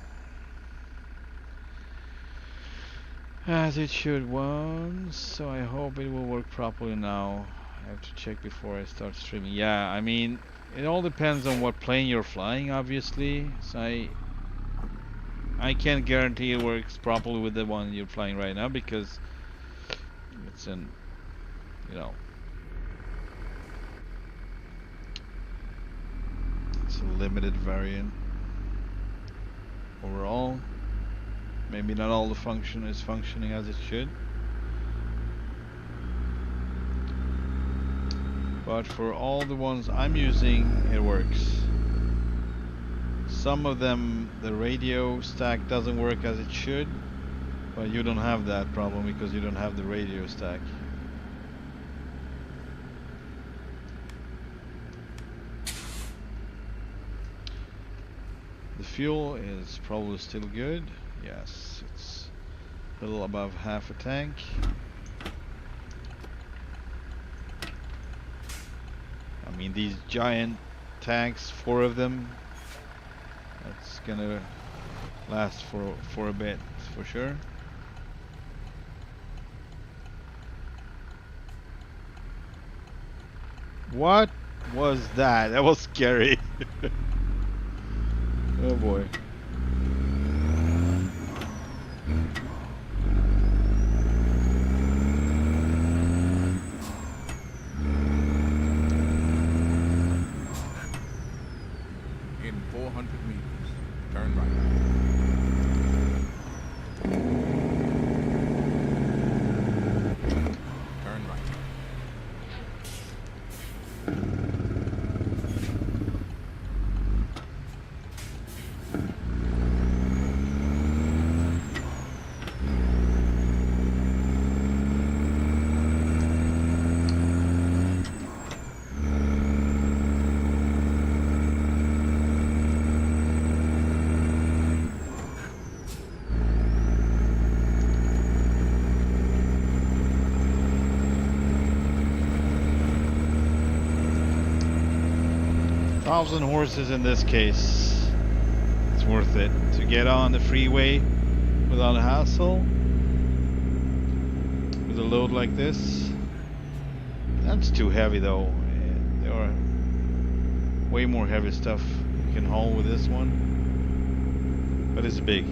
As it should once, so I hope it will work properly now. I have to check before I start streaming. Yeah, I mean, it all depends on what plane you're flying, obviously. So I can't guarantee it works properly with the one you're flying right now because it's in, you know, it's a limited variant overall. Maybe not all the function is functioning as it should. But for all the ones I'm using, it works. some of them, the radio stack doesn't work as it should, but you don't have that problem because you don't have the radio stack. The fuel is probably still good. Yes, it's a little above half a tank. I mean, these giant tanks, 4 of them, that's gonna last for a bit, for sure. What was that? That was scary. Oh boy. In 400 meters, turn right. Turn right. Thousand horses in this case. It's worth it to get on the freeway without a hassle with a load like this. That's too heavy though. There are way more heavy stuff you can haul with this one, but it's big.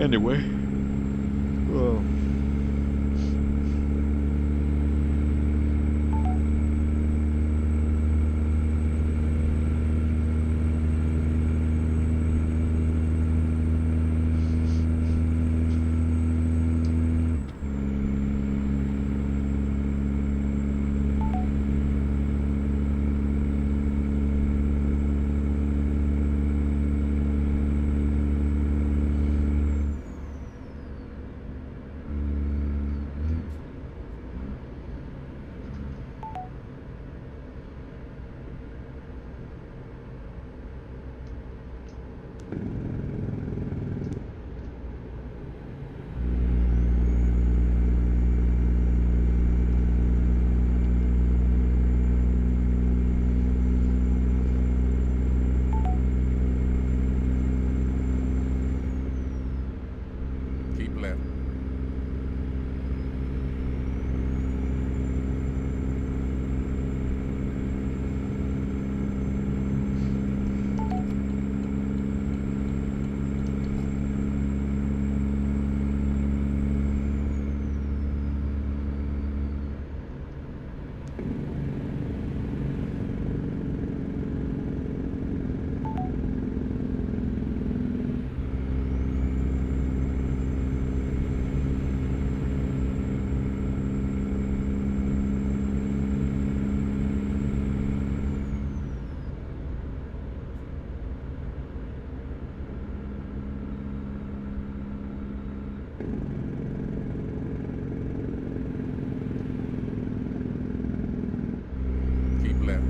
Anyway, well. Keep left. Keep left.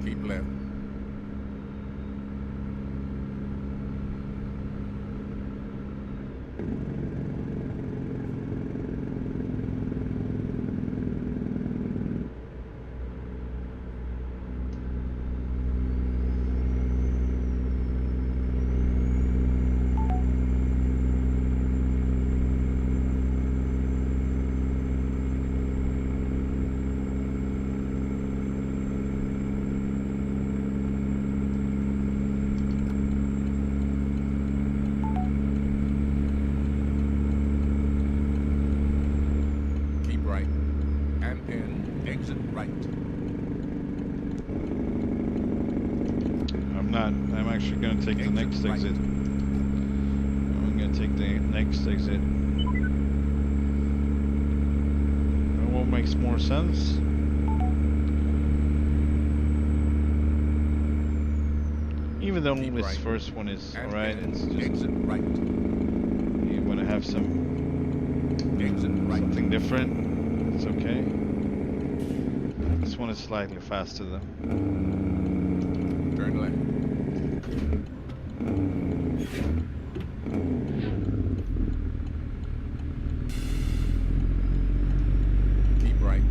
Keep left. not. I'm actually going to take the next right. exit. I'm going to take the next exit. And what makes more sense? Even though Keep this right. first one is And alright, again, it's just exit right. you want to have Exit right. something different. It's okay. This one is slightly faster though. Turn left. Keep right.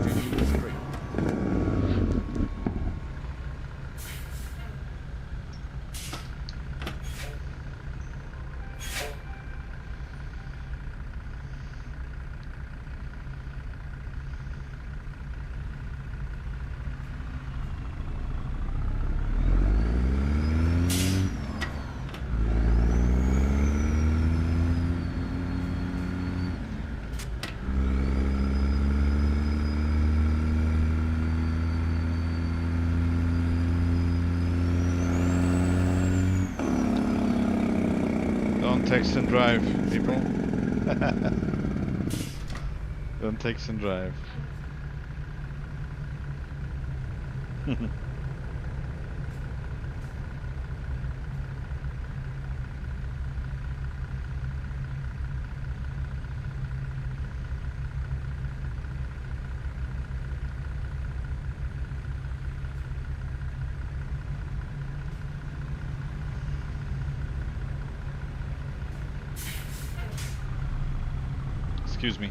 Continue straight. Don't text and drive, people. Don't text and drive. Excuse me.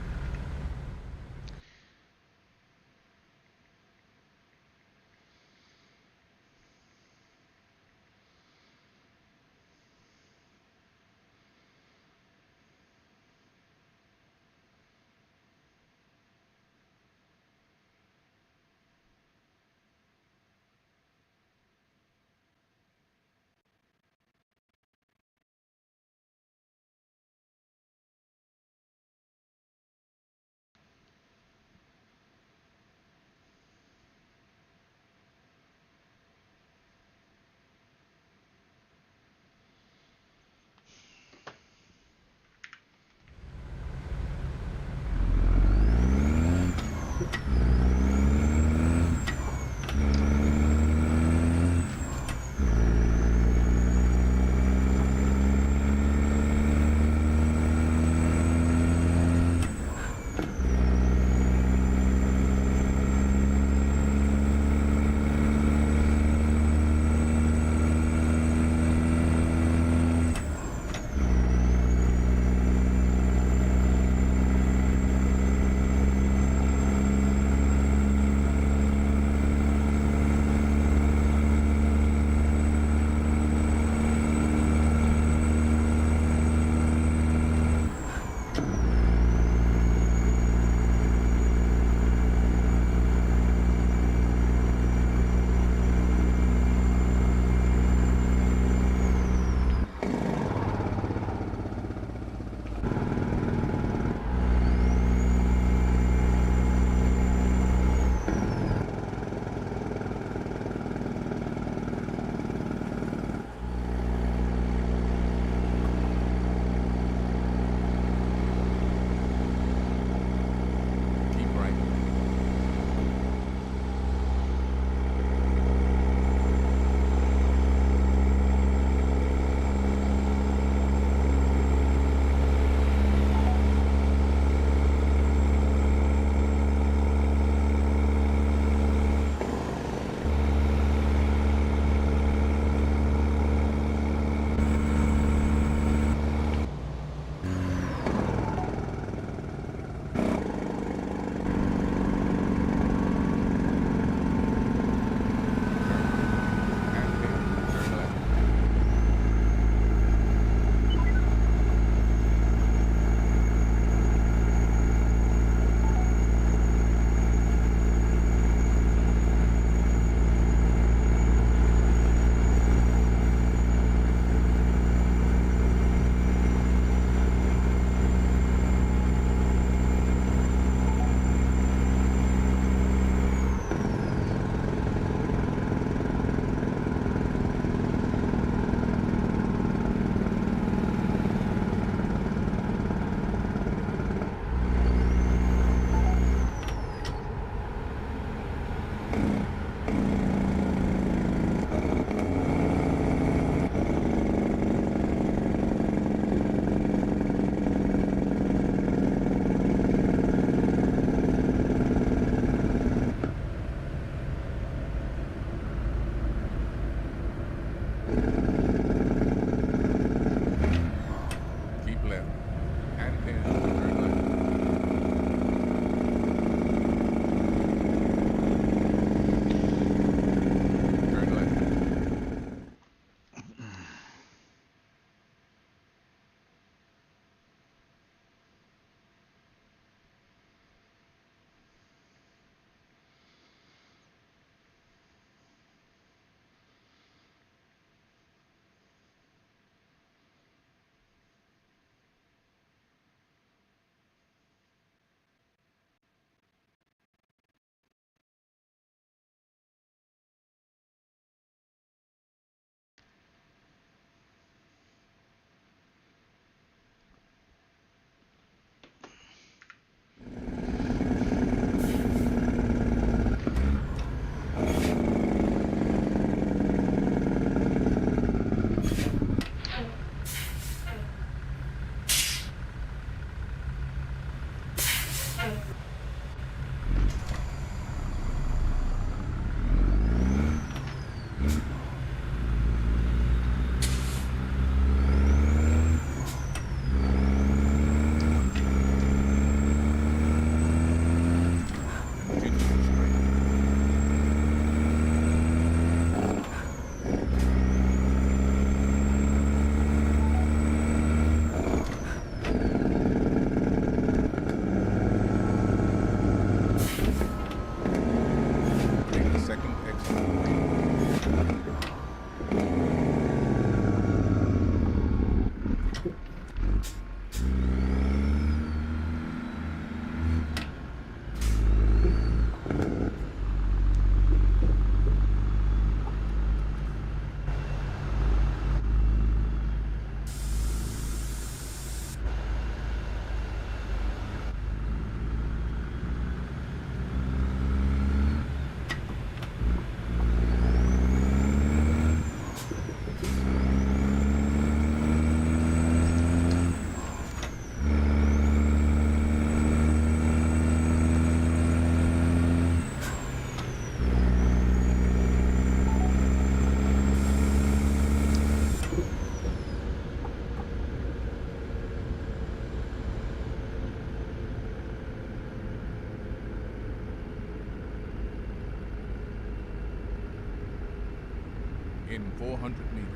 In 400 meters,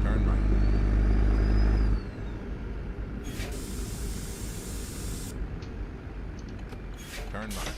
turn right. Turn right.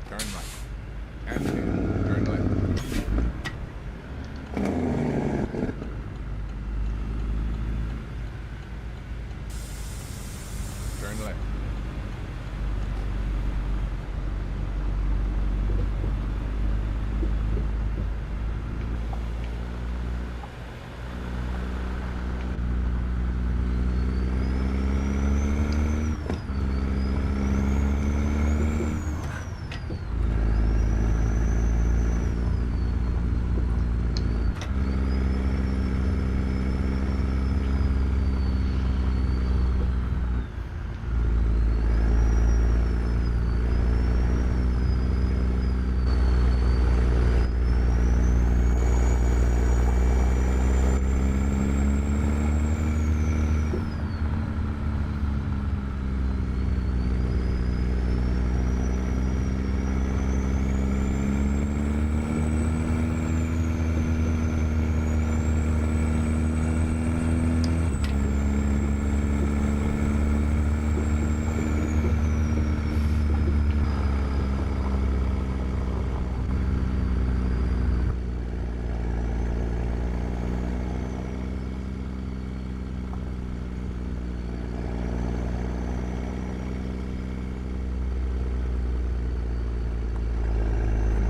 Turn left.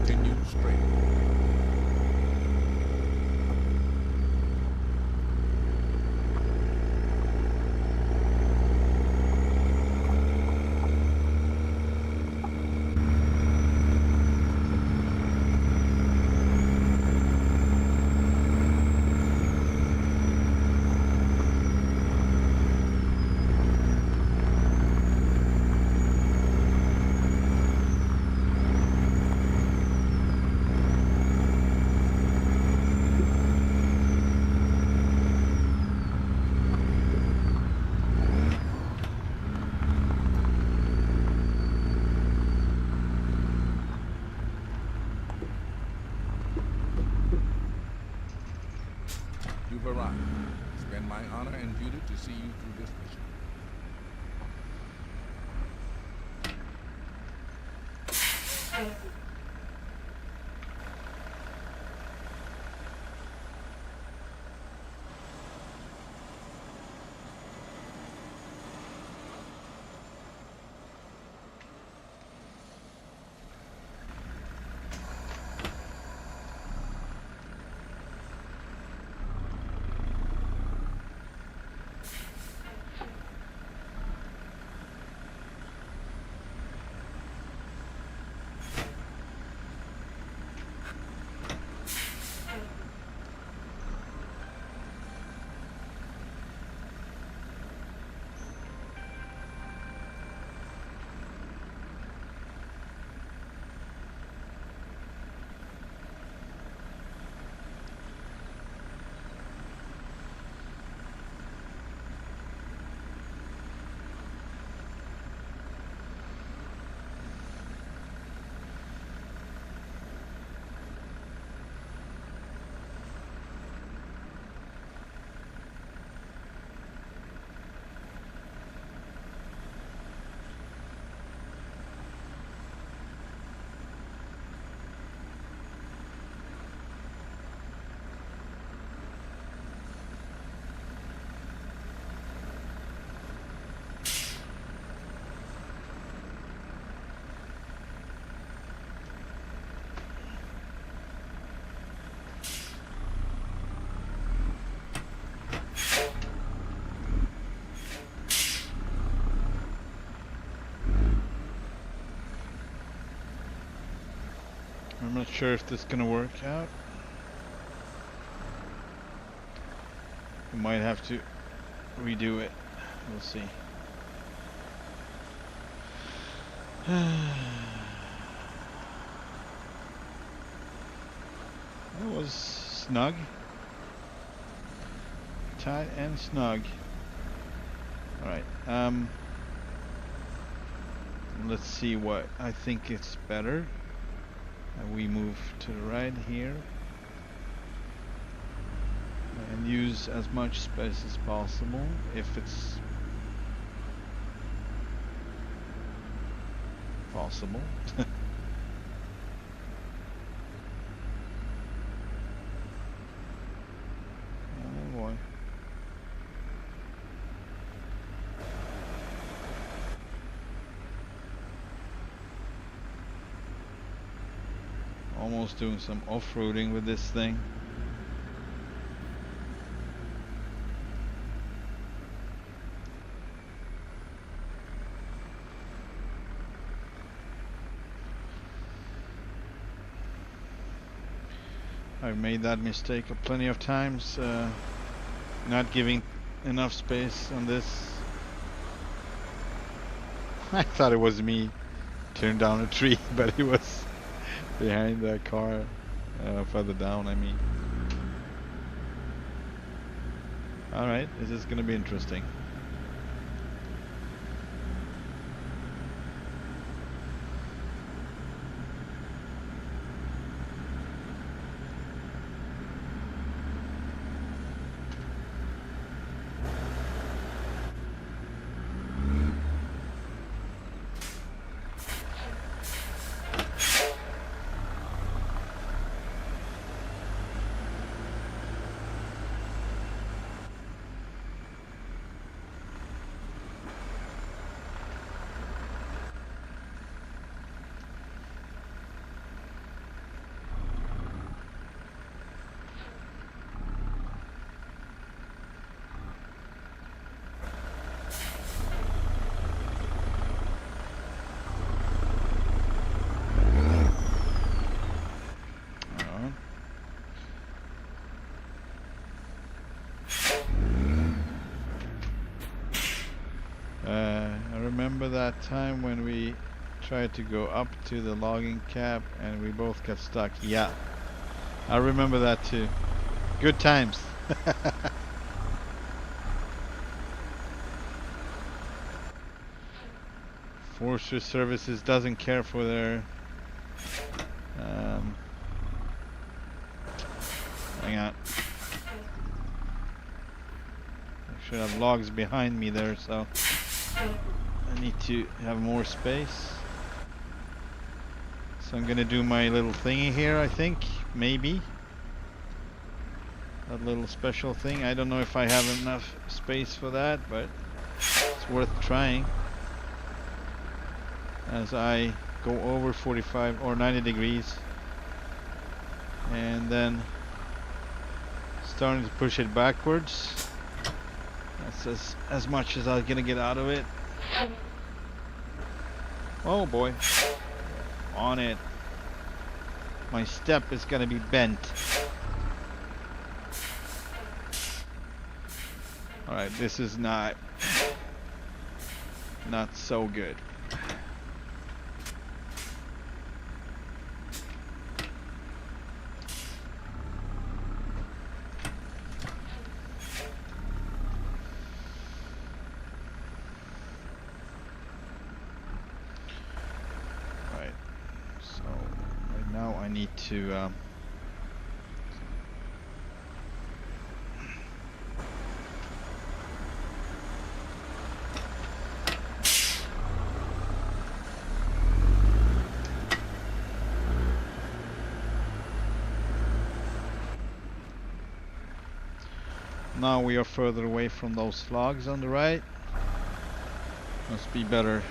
Continue straight. You've arrived. It's been my honor and duty to see you through this mission. I'm not sure if this is gonna work out. We might have to redo it. We'll see. That was snug. Tight and snug. Alright, let's see what I think it's better. We move to the right here and use as much space as possible if it's possible. Oh boy. Almost doing some off-roading with this thing. I've made that mistake plenty of times, not giving enough space on this. I thought it was me turned down a tree, but it was behind that car, further down, I mean. Alright, this is gonna be interesting. I remember that time when we tried to go up to the logging cap and we both got stuck. Yeah, I remember that too. Good times. Forestry Services doesn't care for their hang on. I should have logs behind me there, so I need to have more space. So I'm gonna do my little thingy here, I think, maybe. That little special thing. I don't know if I have enough space for that, but it's worth trying. As I go over 45 or 90 degrees. And then starting to push it backwards. That's as much as I'm gonna get out of it. Oh boy. On it. My step is gonna be bent. Alright, this is not so good. Alright, so right now I need to now we are further away from those logs on the right. Must be better.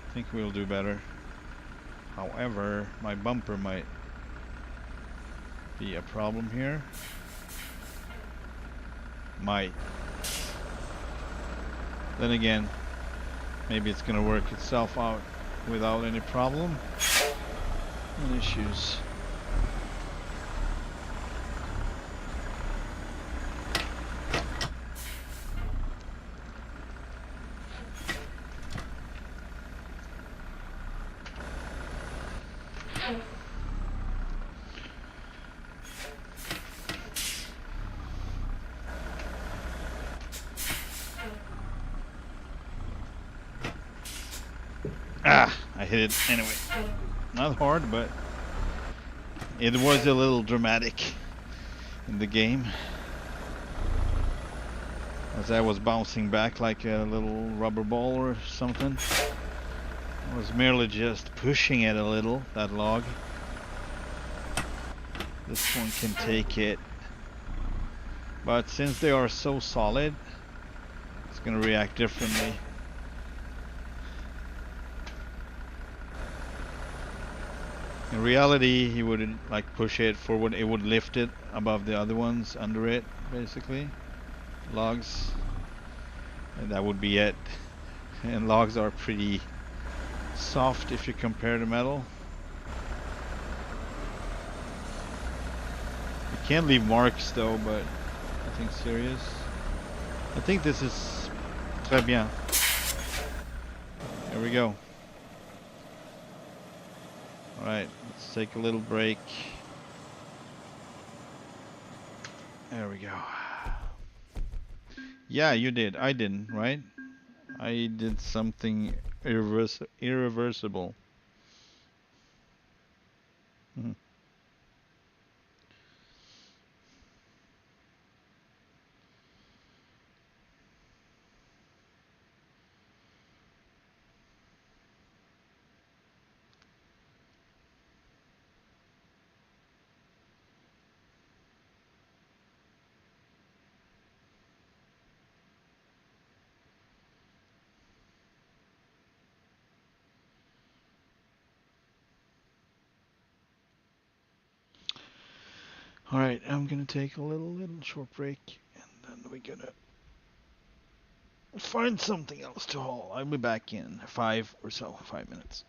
I think we'll do better. However, my bumper might be a problem here. Might. Then again, maybe it's gonna work itself out without any problem and issues. Ah, I hit it anyway. Not hard, but it was a little dramatic in the game. As I was bouncing back like a little rubber ball or something. I was merely just pushing it a little, that log. This one can take it. But since they are so solid, it's gonna react differently. In reality, he would like push it forward, it would lift it above the other ones under it, basically. Logs. And that would be it. And logs are pretty soft if you compare to metal. You can leave marks though, but nothing serious. I think this is très bien. There we go. Alright, let's take a little break. There we go. Yeah, you did. I didn't, right? I did something irreversible. Mhm. Alright, I'm gonna take a little short break and then we're gonna find something else to haul. I'll be back in 5 minutes.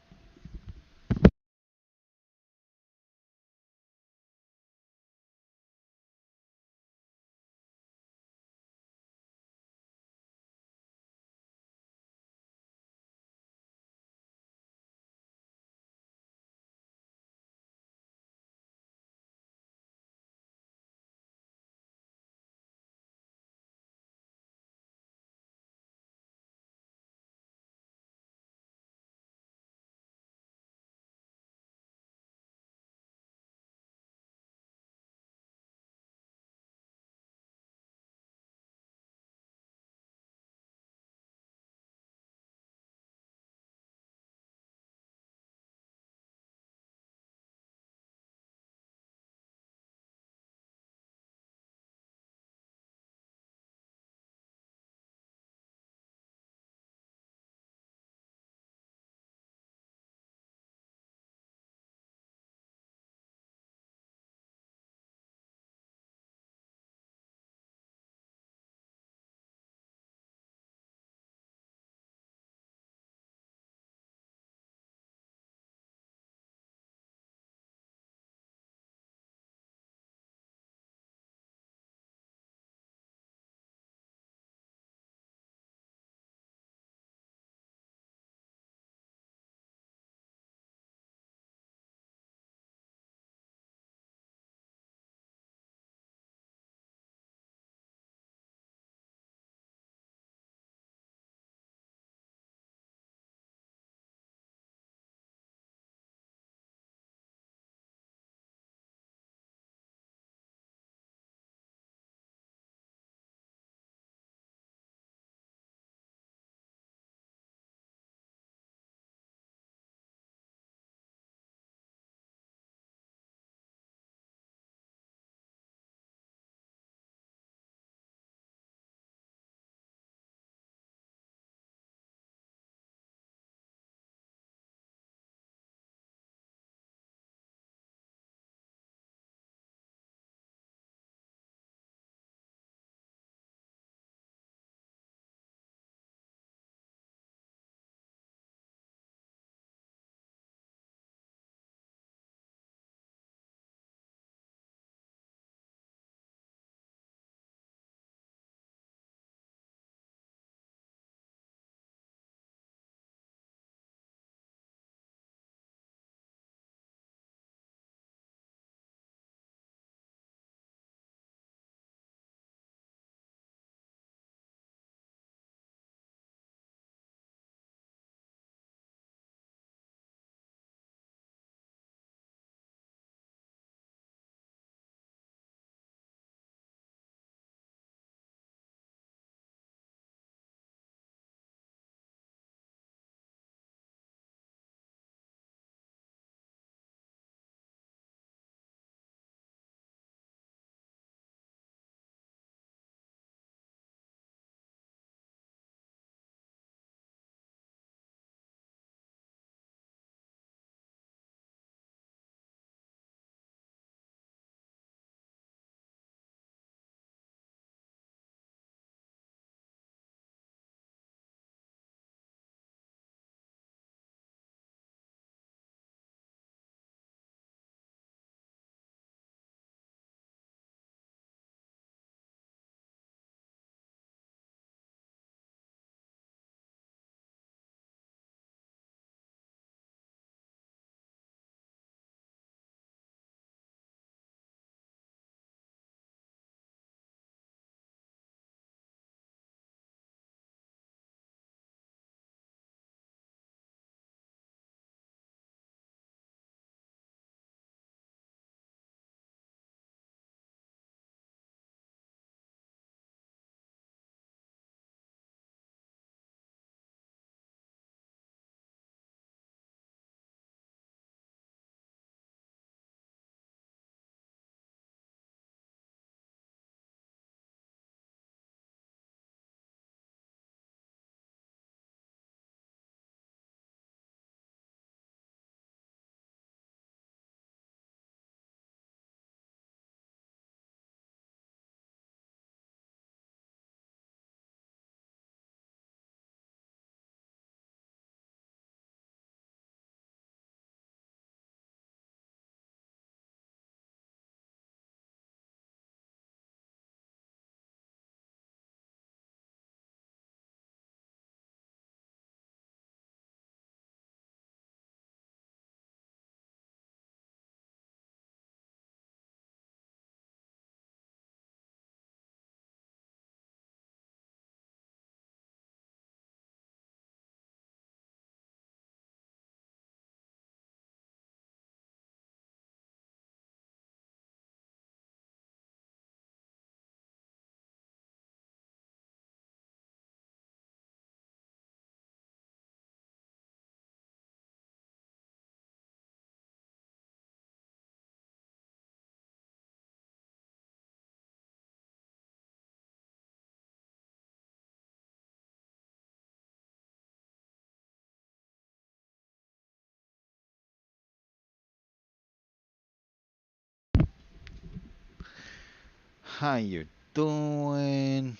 how you doing?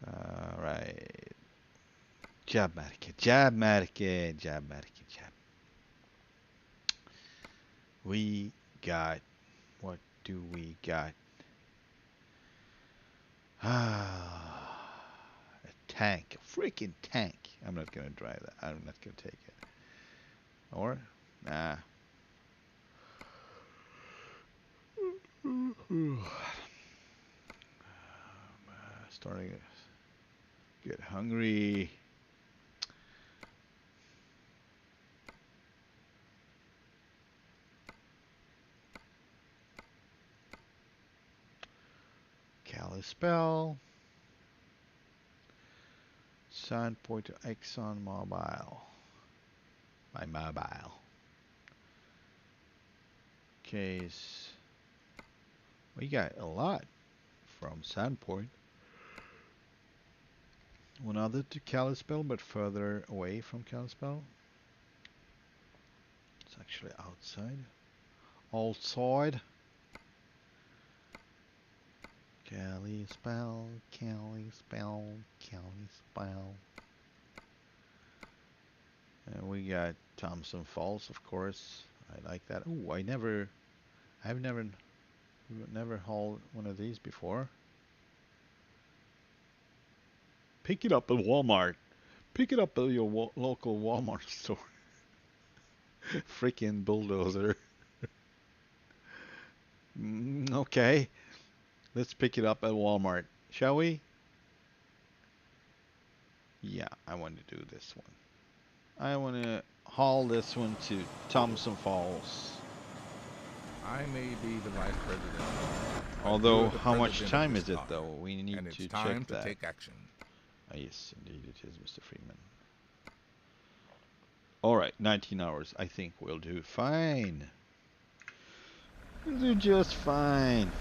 All right. Job market, job market, job market, job. We got, what do we got? Ah, a tank, a freaking tank. I'm not gonna drive that. I'm not gonna take it. Or, nah. Starting to get hungry. Kalispell. Sandpoint to Exxon Mobil. My mobile. Case. We got a lot from Sandpoint. One other to Kalispell, but further away from Kalispell. It's actually outside. Outside. Kalispell, Kalispell, Kalispell. And we got Thompson Falls, of course. I like that. Oh, I've never hauled one of these before. Pick it up at Walmart. Pick it up at your local Walmart store. Freaking bulldozer. Okay. Let's pick it up at Walmart, shall we? Yeah, I want to do this one. I want to haul this one to Thompson Falls. I may be the vice president. but Although, you're the how much president of time this is it car, though? We need and it's to time check to that. take action. Ah, yes, indeed it is, Mr. Freeman. Alright, 19 hours. I think we'll do fine. We'll do just fine.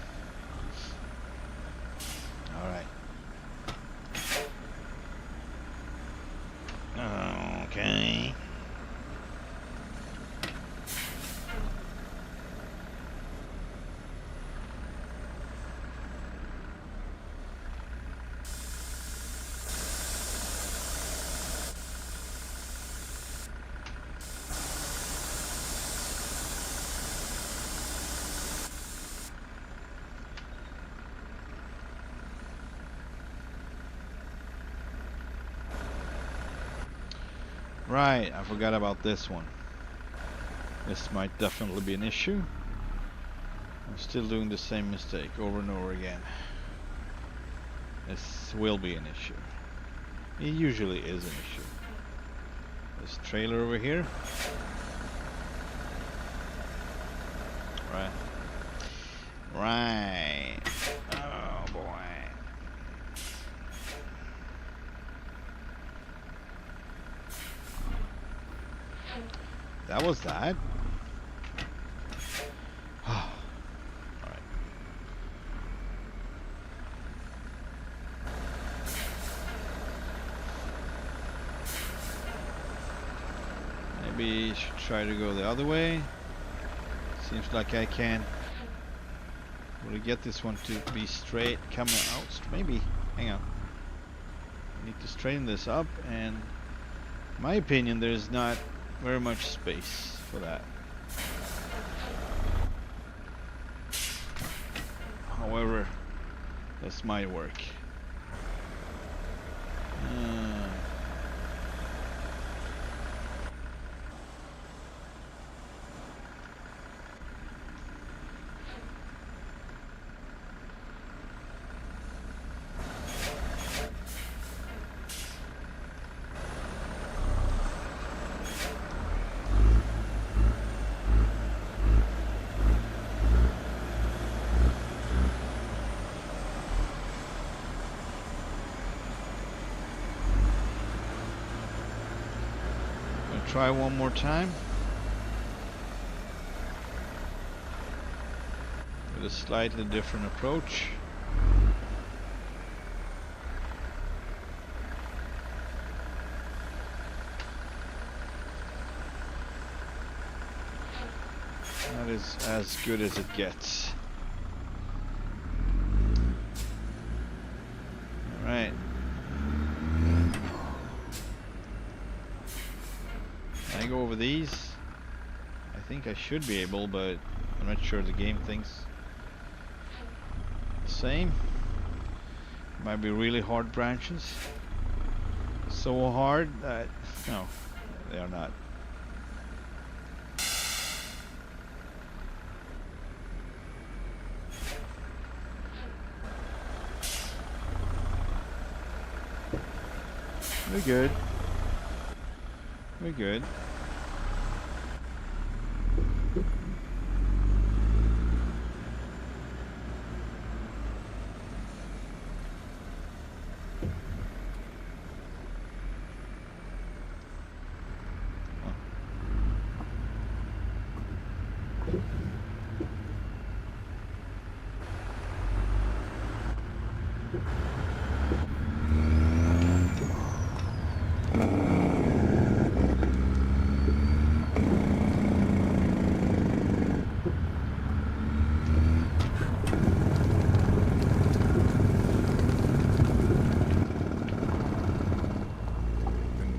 Alright. Okay. Right, I forgot about this one. This might definitely be an issue. I'm still doing the same mistake over and over again. This will be an issue. It usually is an issue. This trailer over here. Right. Right. Oh boy. That was that. Alright. Maybe I should try to go the other way. Seems like I can really get this one to be straight coming out. Maybe. Hang on. I need to straighten this up, and in my opinion, there's not very much space for that. However, this might work. Try one more time with a slightly different approach. That is as good as it gets. think I should be able, but I'm not sure the game thinks the same. Might be really hard branches. So hard that no, they are not. We're good. We're good.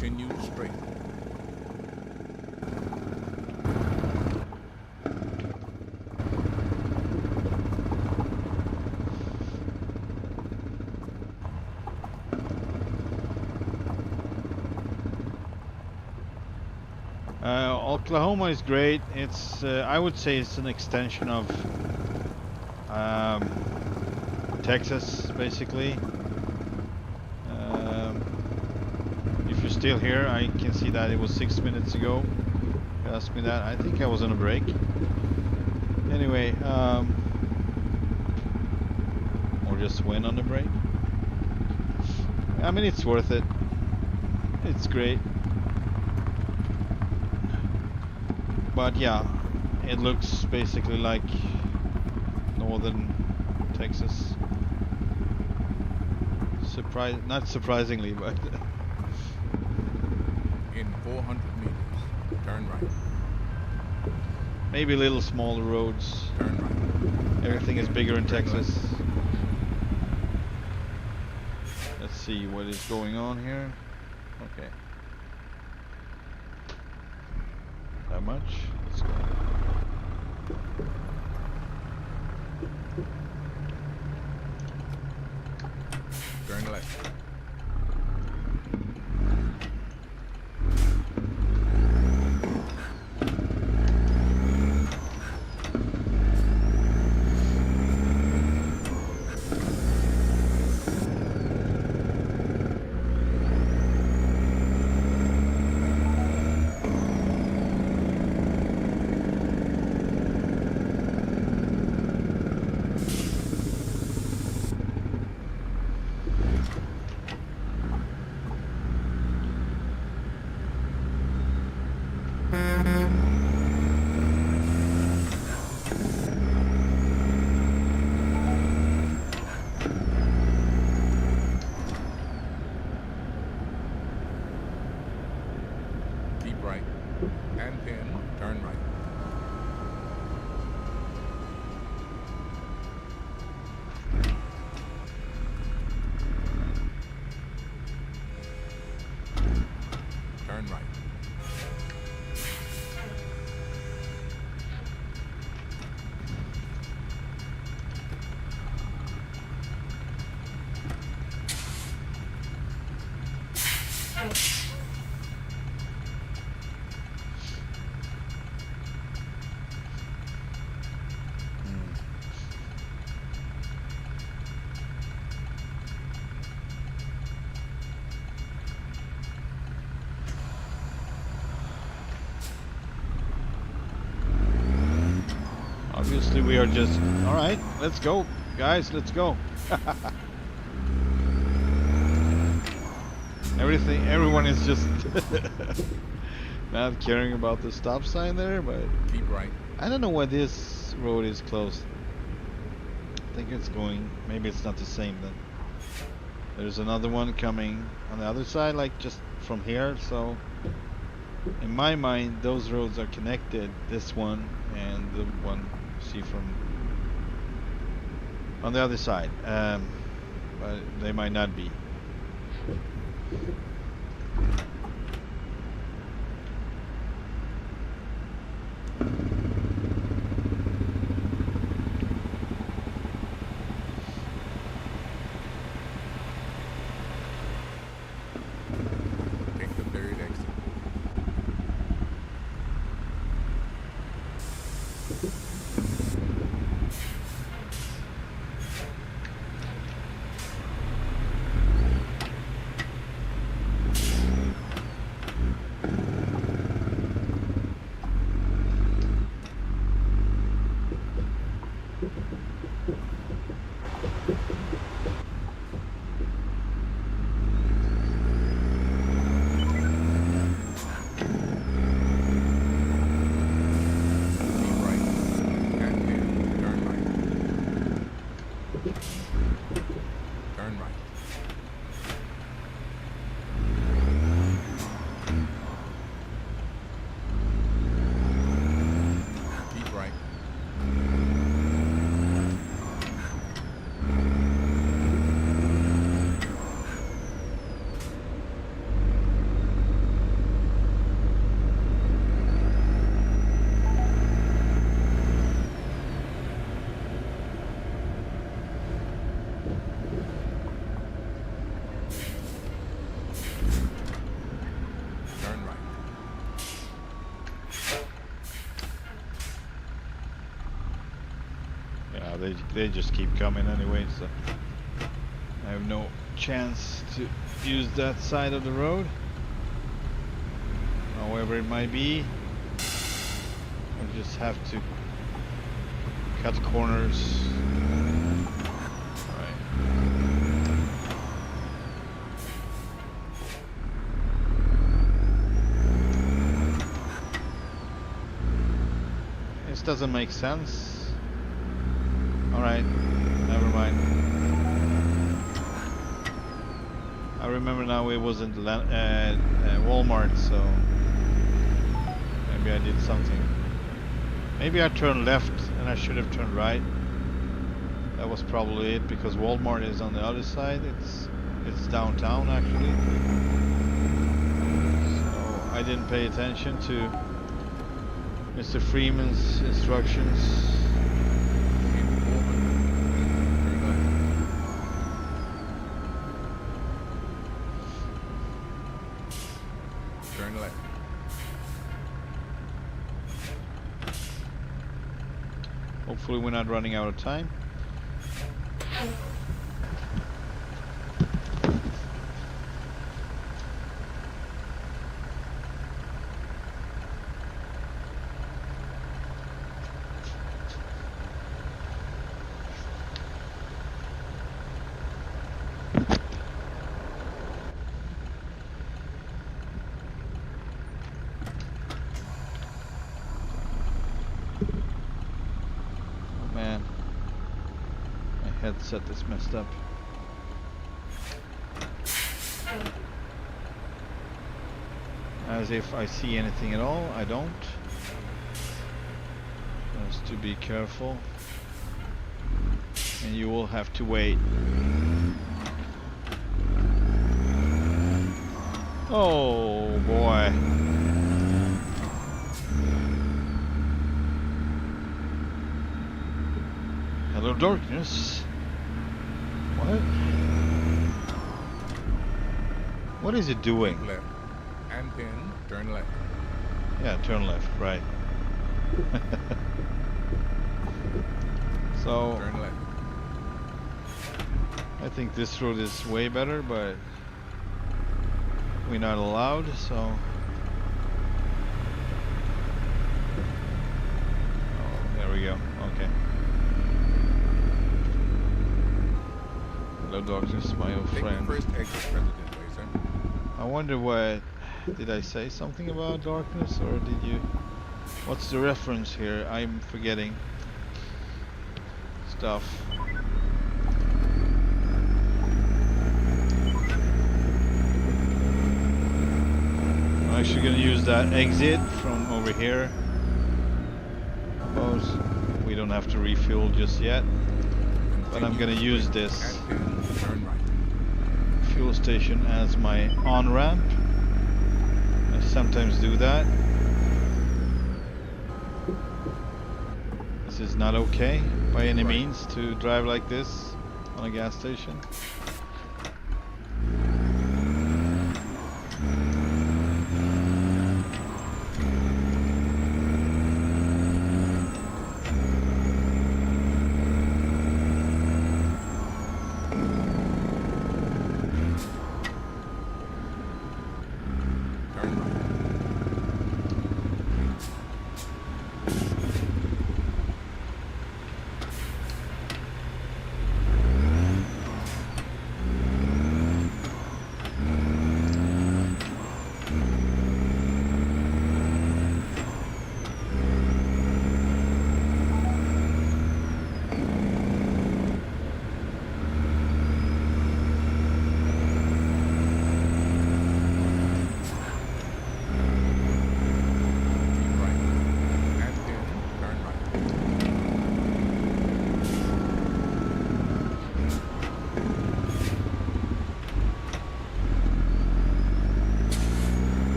Continue straight. Oklahoma is great. It's I would say it's an extension of Texas, basically. If you're still here, I can see that it was 6 minutes ago. You asked me that. I think I was on a break. Anyway, or just went on a break. I mean, it's worth it. It's great. But yeah, it looks basically like northern Texas. Not surprisingly, but In 400 meters, turn right. maybe a little smaller roads. Turn right. Everything is bigger in Turn Texas. left. Let's see what is going on here. Okay. How much? Let's go. Turn left. Keep right. And then turn right. Turn right. Obviously we are just... Alright, let's go. Guys, let's go. Everyone is just not caring about the stop sign there, but Keep right. I don't know why this road is closed. I think it's going... Maybe it's not the same then. There's another one coming on the other side, like just from here, so... In my mind, those roads are connected. This one and the one you see from on the other side, but they might not be. they just keep coming anyway, so I have no chance to use that side of the road. However it might be, I just have to cut corners. Alright. This doesn't make sense. Alright, never mind. I remember now it wasn't Walmart, so maybe I did something. Maybe I turned left and I should have turned right. That was probably it, because Walmart is on the other side. It's downtown actually. So I didn't pay attention to Mr. Freeman's instructions. Turn left. Hopefully we're not running out of time. Headset is messed up. As if I see anything at all, I don't. Just to be careful. And you will have to wait. Oh boy. Hello darkness. What? What is it doing? Left. And then turn left. Yeah, turn left, right. So Turn left. I think this road is way better, but we're not allowed, so oh, there we go. Okay. Hello darkness, my old Take friend. the first exit President way, sir. I wonder what, did I say something about darkness, or did you, what's the reference here? I'm forgetting stuff. I'm actually going to use that exit from over here. Suppose we don't have to refuel just yet, but I'm going to use this And then turn right. fuel station as my on-ramp. I sometimes do that. This is not okay by any means to drive like this on a gas station.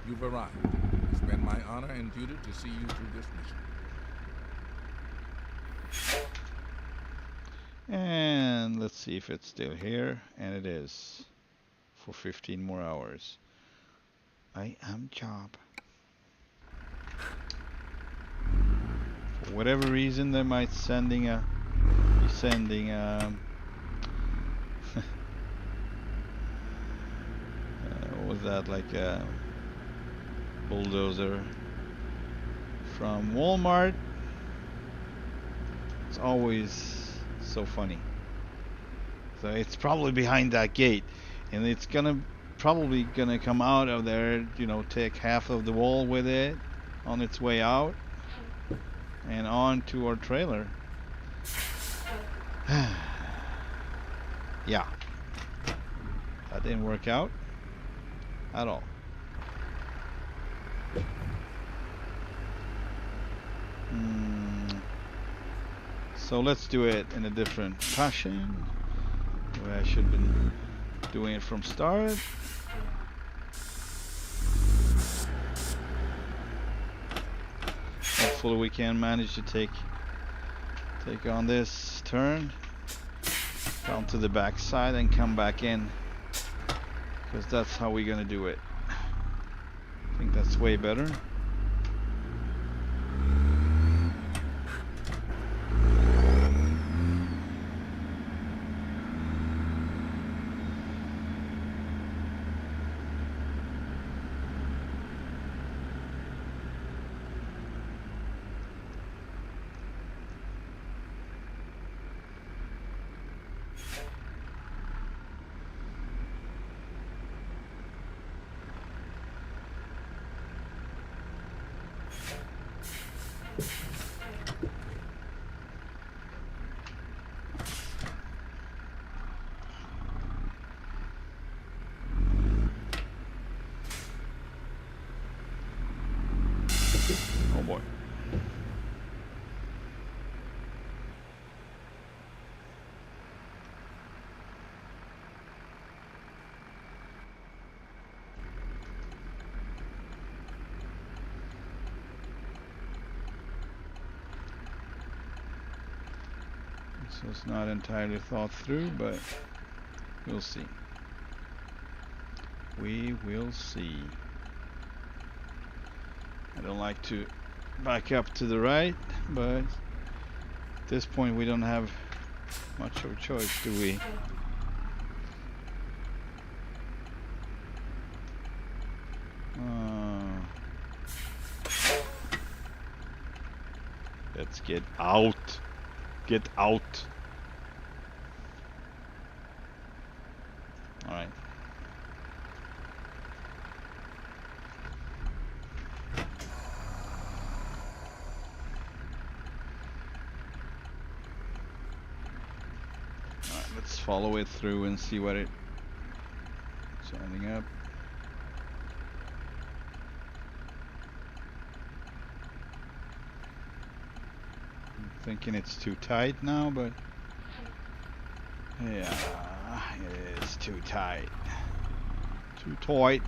You've arrived. It's been my honor and duty to see you through this mission. And let's see if it's still here. And it is. For 15 more hours. I am job. For whatever reason, they might be sending what was that, like a bulldozer from Walmart. It's always so funny. So it's probably behind that gate, and it's probably gonna come out of there, you know, take half of the wall with it on its way out and on to our trailer. Yeah, that didn't work out at all. So let's do it in a different fashion. The way I should have been doing it from start. Hopefully we can manage to take on this turn down to the back side and come back in, because that's how we're gonna do it. I think that's way better. Oh boy. So it's not entirely thought through, but we'll see. We will see. I don't like to back up to the right, but at this point we don't have much of a choice, do we? Let's get out. Get out. All right. Let's follow it through and see what it's ending up. I'm thinking it's too tight now, but yeah, it is too tight. Too tight.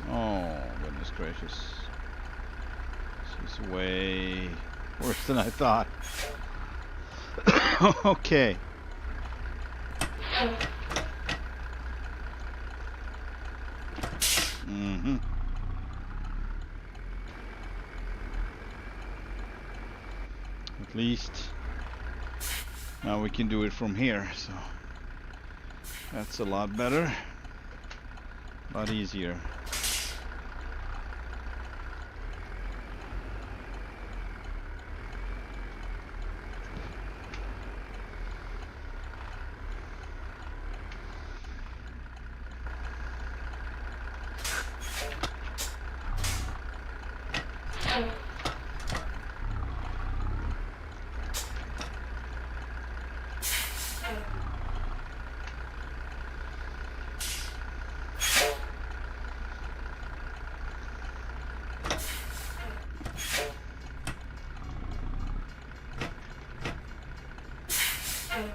Oh, goodness gracious. This is way worse than I thought. Okay. Mm-hmm. At least now we can do it from here, so that's a lot better, a lot easier. Man.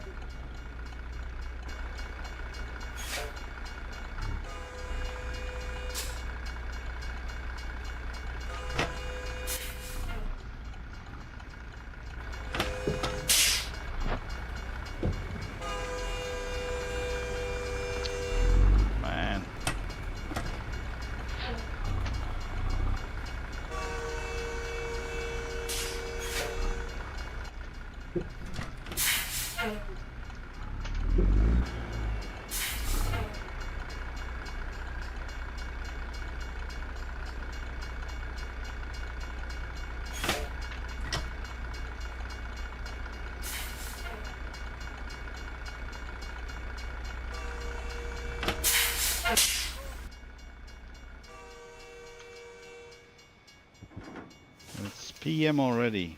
It's PM already.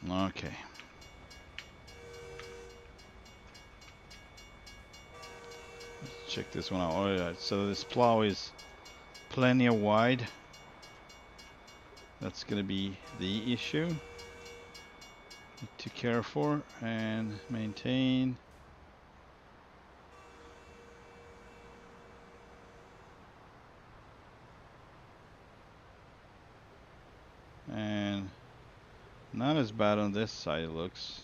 Okay. Let's check this one out. Alright, so this plow is plenty of wide. That's gonna be the issue. Need to care for and maintain. And not as bad on this side, it looks.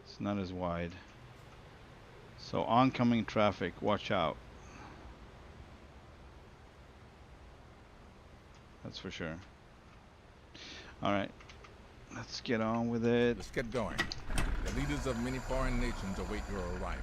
It's not as wide. So oncoming traffic, watch out. That's for sure. Alright, let's get on with it. Let's get going. The leaders of many foreign nations await your arrival.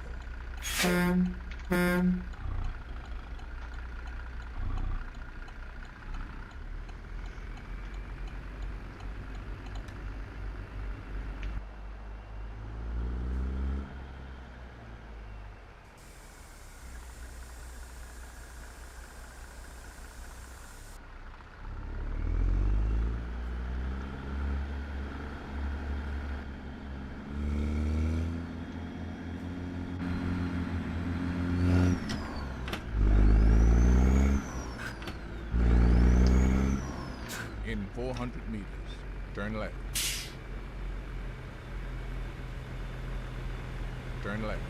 In 400 meters, turn left. Turn left.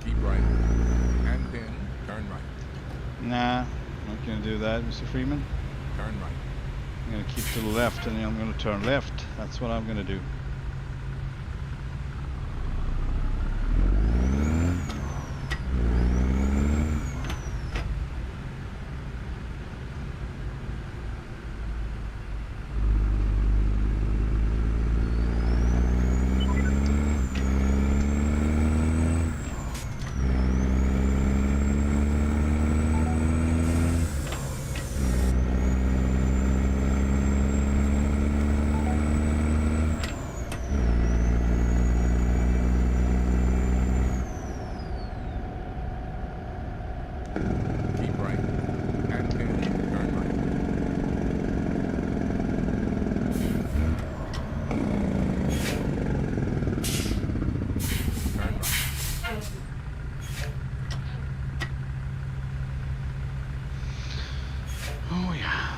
Keep right, and then turn right. Nah, I'm not gonna do that, Mr. Freeman. Turn right. I'm gonna keep to the left and then I'm gonna turn left. That's what I'm gonna do. Keep right, and then turn right. Turn right. Oh yeah.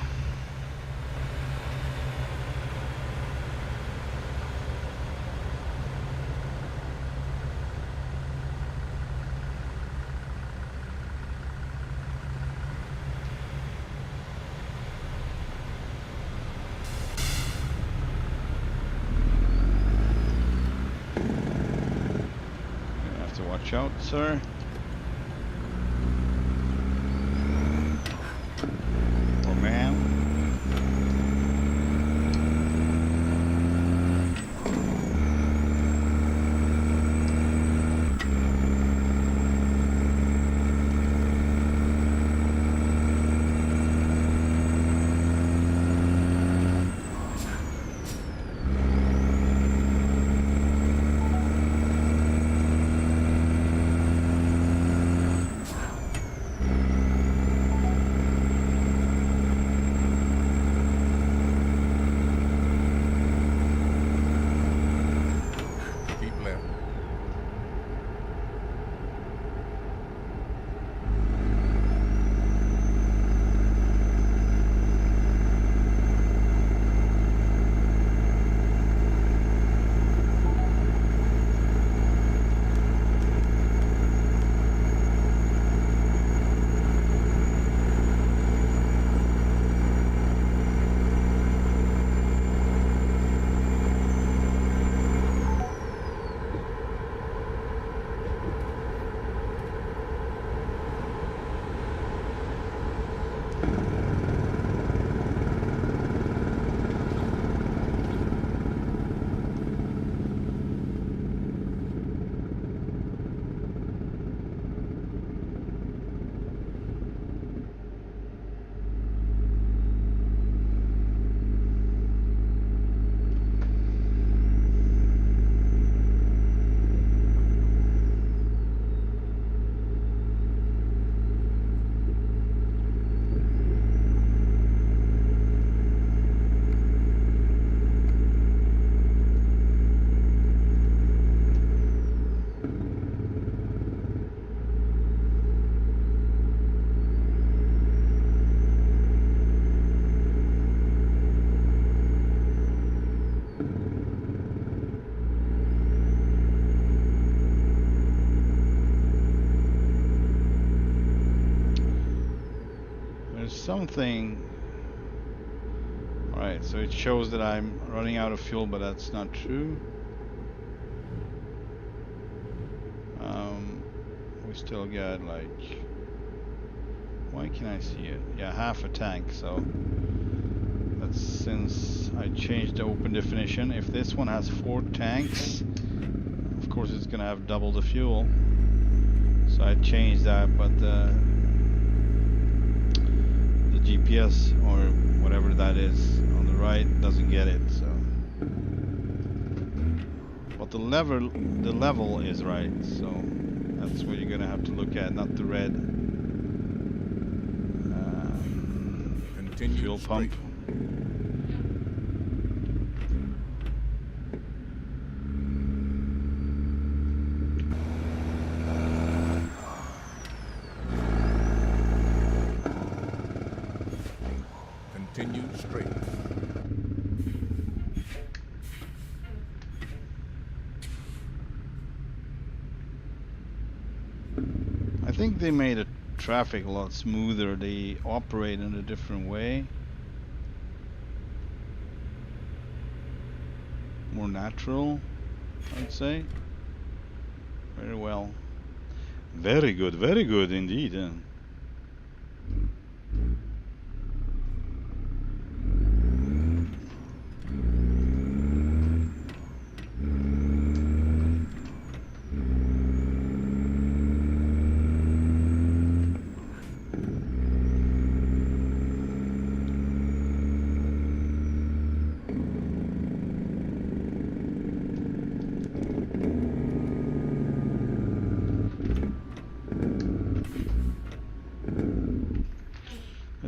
You have to watch out, sir. Or ma'am. something. Alright, so it shows that I'm running out of fuel, but that's not true. We still got like, why can I see it? Yeah, half a tank, so that's since I changed the open definition. If this one has 4 tanks, of course it's gonna have double the fuel. So I changed that, but the GPS or whatever that is on the right doesn't get it. So, but the level is right. So that's what you're gonna have to look at, not the red fuel pump. Continue straight. I think they made the traffic a lot smoother. They operate in a different way. More natural, I'd say. Very well. Very good indeed.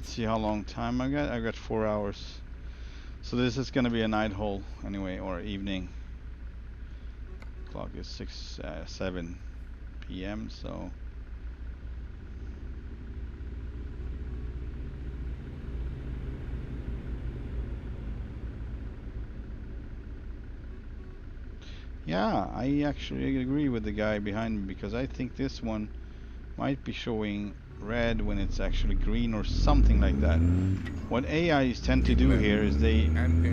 See how long time I got. I got 4 hours. So this is gonna be a night hole anyway, or evening. Clock is 7 p.m. So yeah, I actually agree with the guy behind me, because I think this one might be showing red when it's actually green or something like that. What AIs tend to do here is they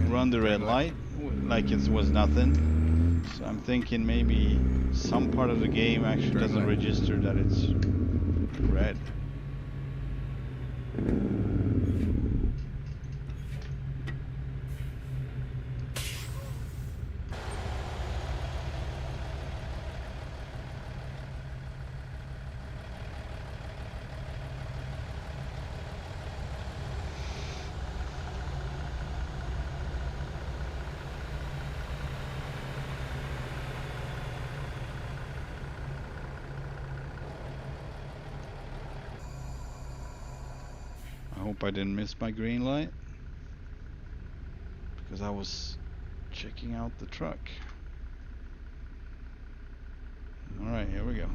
run the red light like it was nothing. So I'm thinking maybe some part of the game actually doesn't register that it's red. I hope I didn't miss my green light, because I was checking out the truck. Alright, here we go.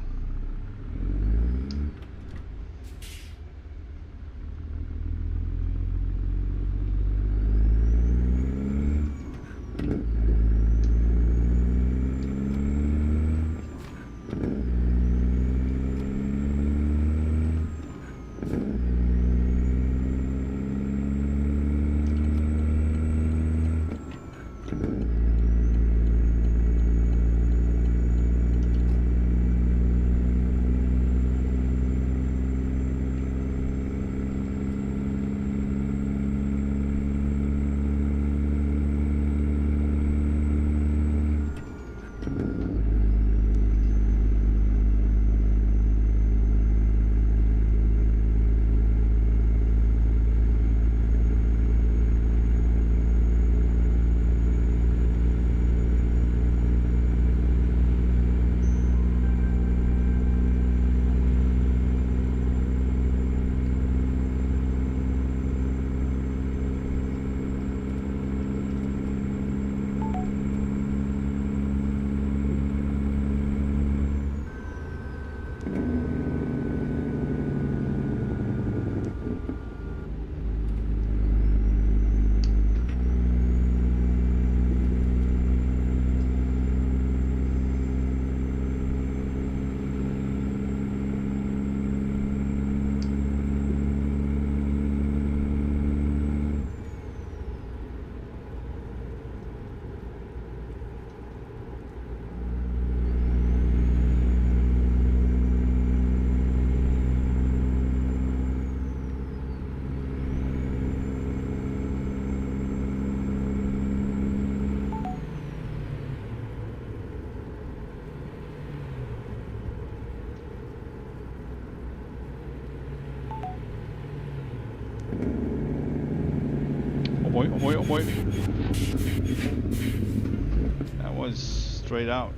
boy, oh boy, oh boy. That was straight out.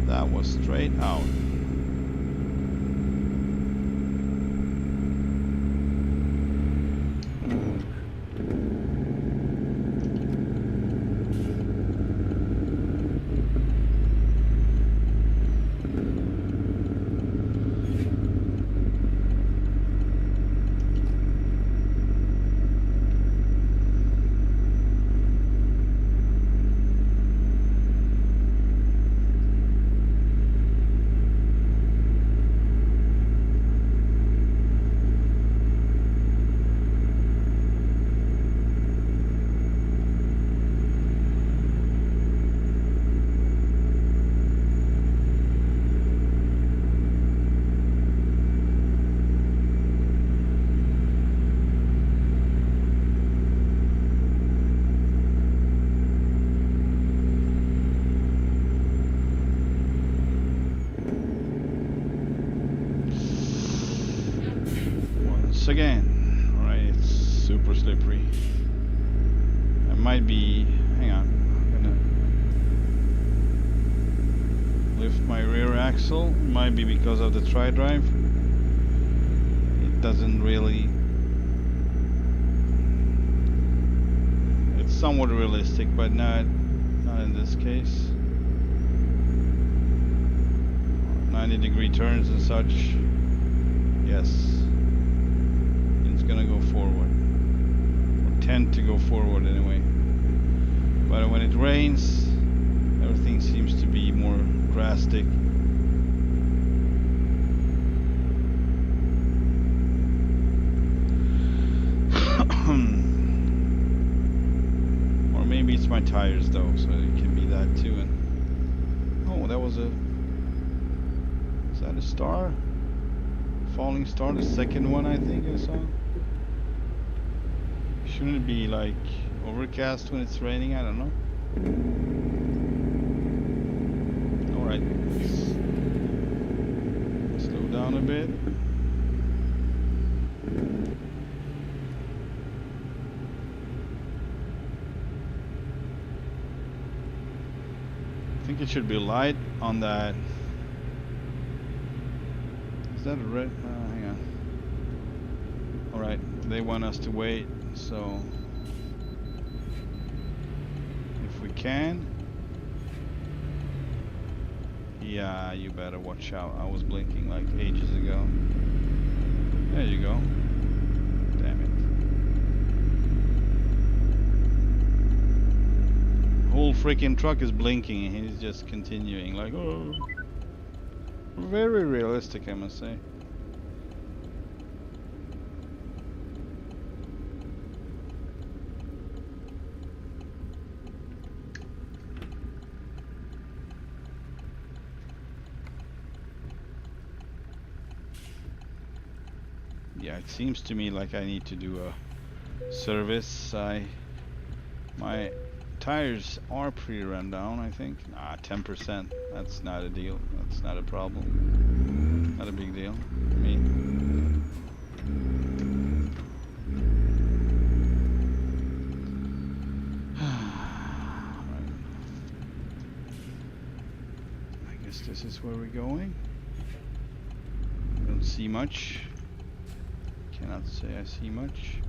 That was straight out. Again. Alright, it's super slippery. I might be... hang on. I'm gonna lift my rear axle. It might be because of the tri-drive. It doesn't really... it's somewhat realistic, but not in this case. 90-degree turns and such. Yes. Gonna go forward, or tend to go forward anyway, but when it rains everything seems to be more drastic. Or maybe it's my tires though, so it can be that too. And oh, that was a... is that a star? Falling star, the second one I think I saw. Shouldn't it be like overcast when it's raining? I don't know. Alright, slow down a bit. I think it should be light on that. Is that a red? Hang on. Alright, they want us to wait. So, if we can, yeah, you better watch out. I was blinking like ages ago. There you go. Damn it. Whole freaking truck is blinking and he's just continuing like, oh. Very realistic, I must say. Yeah, it seems to me like I need to do a service. My tires are pretty run down, I think. Nah, 10%. That's not a deal. That's not a problem. Not a big deal for me. Right. I guess this is where we're going. I don't see much. Cannot say I see much.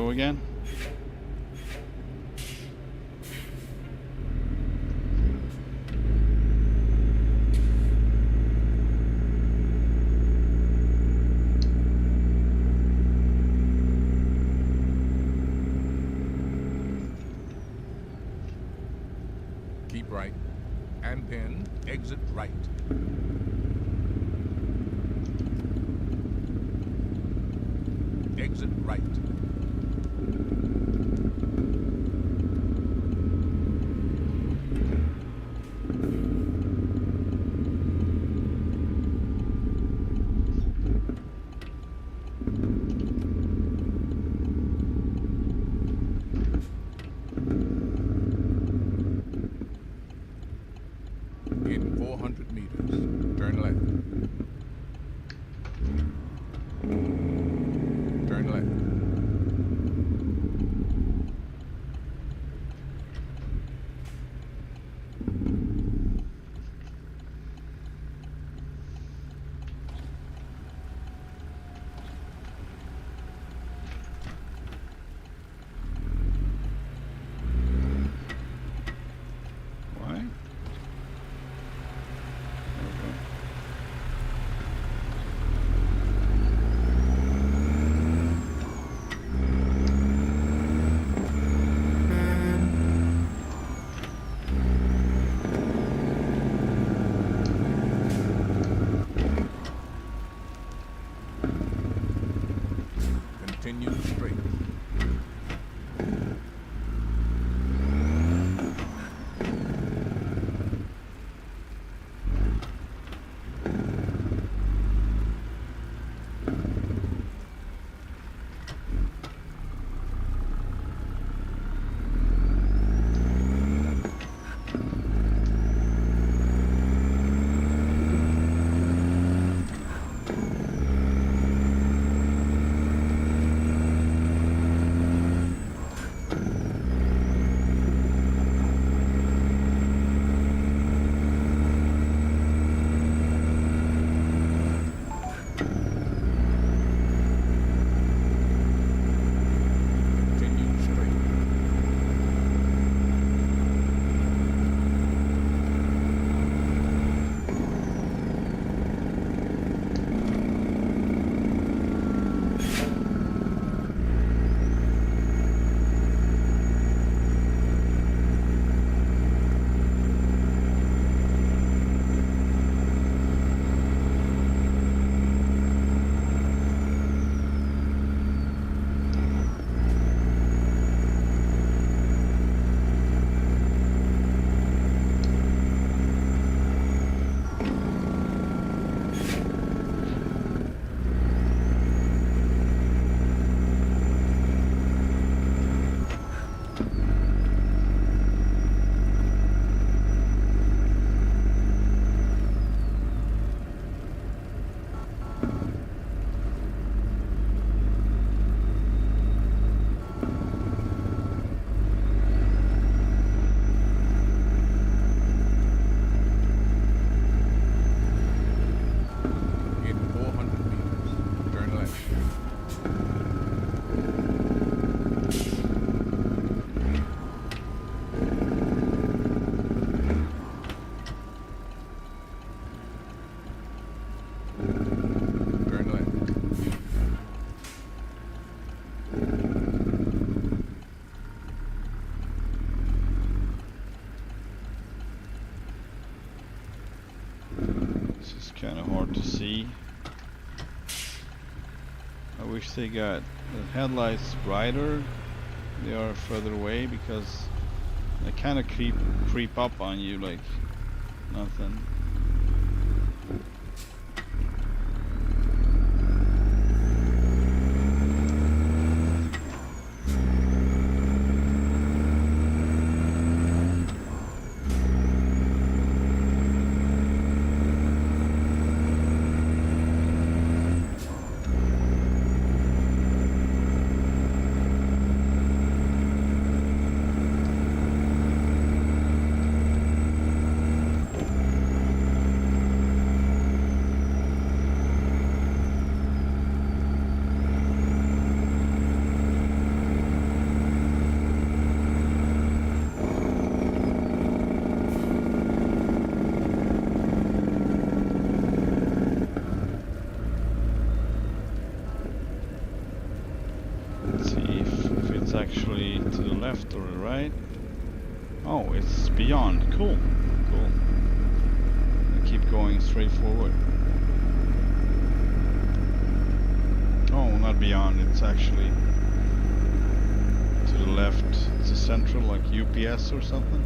go again. Keep right, and then exit right. Exit right. In 400 meters, turn left. Turn left. Why? Continue straight. Continue straight. In 400 meters, turn left. Turn left. This is kind of hard to see. I wish they got the headlights brighter. They are further away because they kind of creep up on you like nothing. Oh, it's beyond. Cool. Cool. I keep going straight forward. Oh, not beyond. It's actually to the left. It's a central, like UPS or something.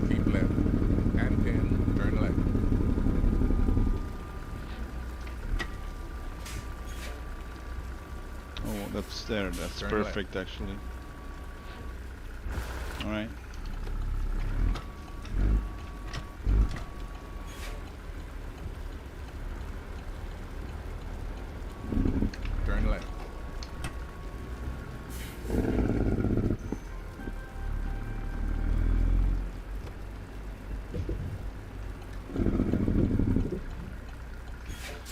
Keep left. And 10, turn left. Oh, that's there. That's Turn perfect, actually. All right. Turn left.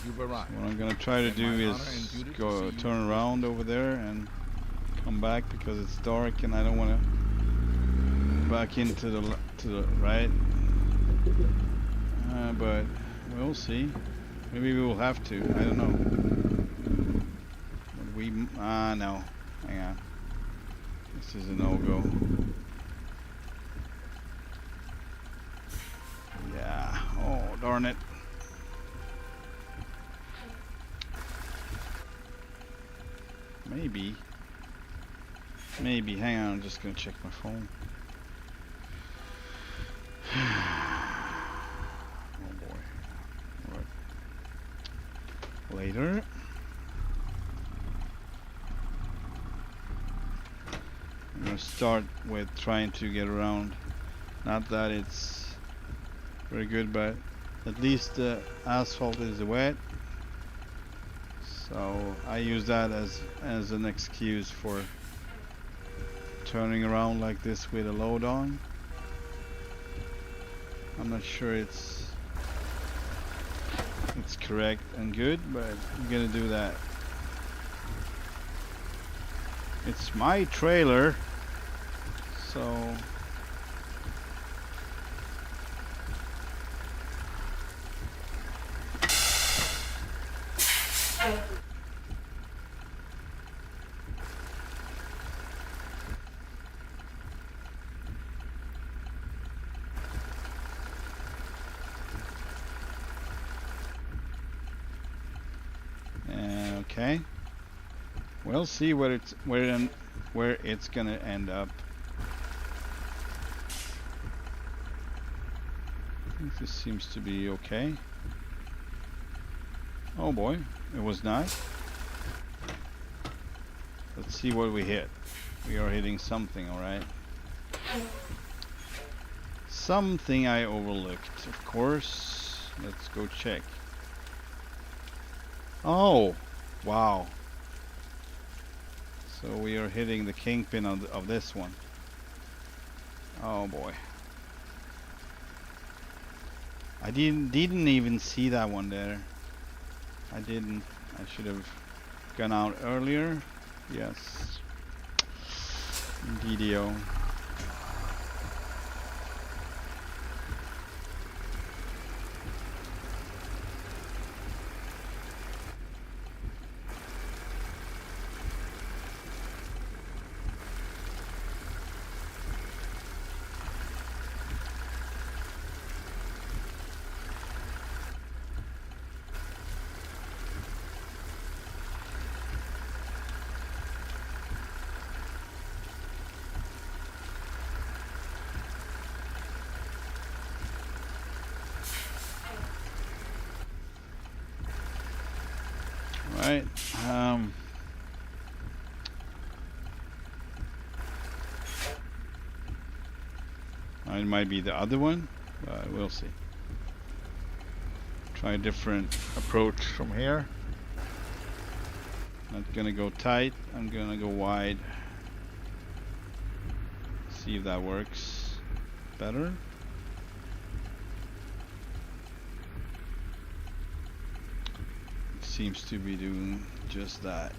You've arrived. What I'm gonna try to And do my is honor and duty to go see you turn around over there and come back because it's dark and I don't want to back into to the right. But we'll see. Maybe we will have to. I don't know. But we no. Hang on. This is a no-go. Yeah. Oh, darn it. Maybe. Maybe. Hang on, I'm just gonna check my phone. Oh boy. What? Later. I'm gonna start with trying to get around. Not that it's very good, but at least the asphalt is wet. So I use that as an excuse for turning around like this with a load on. I'm not sure it's correct and good, but I'm gonna do that. It's my trailer, so okay. We'll see where it's gonna end up. I think this seems to be okay. Oh boy, it was not. Let's see what we hit. We are hitting something, alright. Something I overlooked, of course. Let's go check. Oh, wow. So we are hitting the kingpin of this one. Oh boy. I didn't even see that one there. I didn't. I should have gone out earlier. Yes. Indeedio. Right. It might be the other one, but we'll see. Try a different approach from here. Not gonna go tight, I'm gonna go wide. See if that works better. Seems to be doing just that.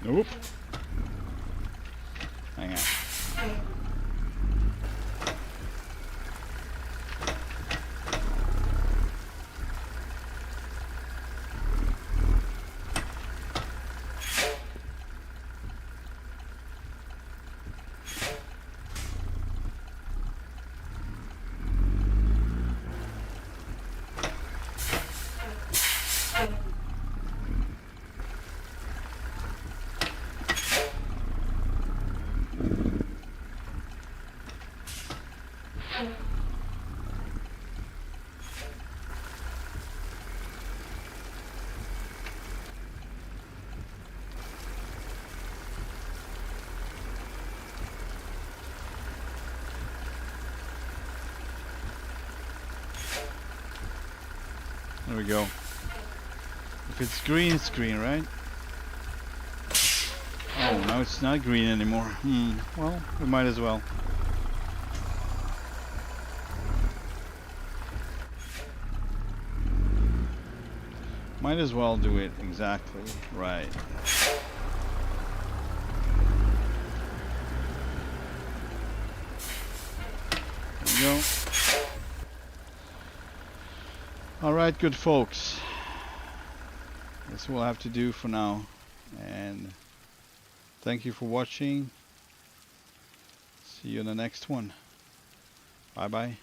Nope. Hang on. There we go. If it's green, it's green, right? Oh, now it's not green anymore. Well, we might as well. Might as well do it exactly right. There we go. Alright, good folks. That's what we'll have to do for now. And thank you for watching. See you in the next one. Bye bye.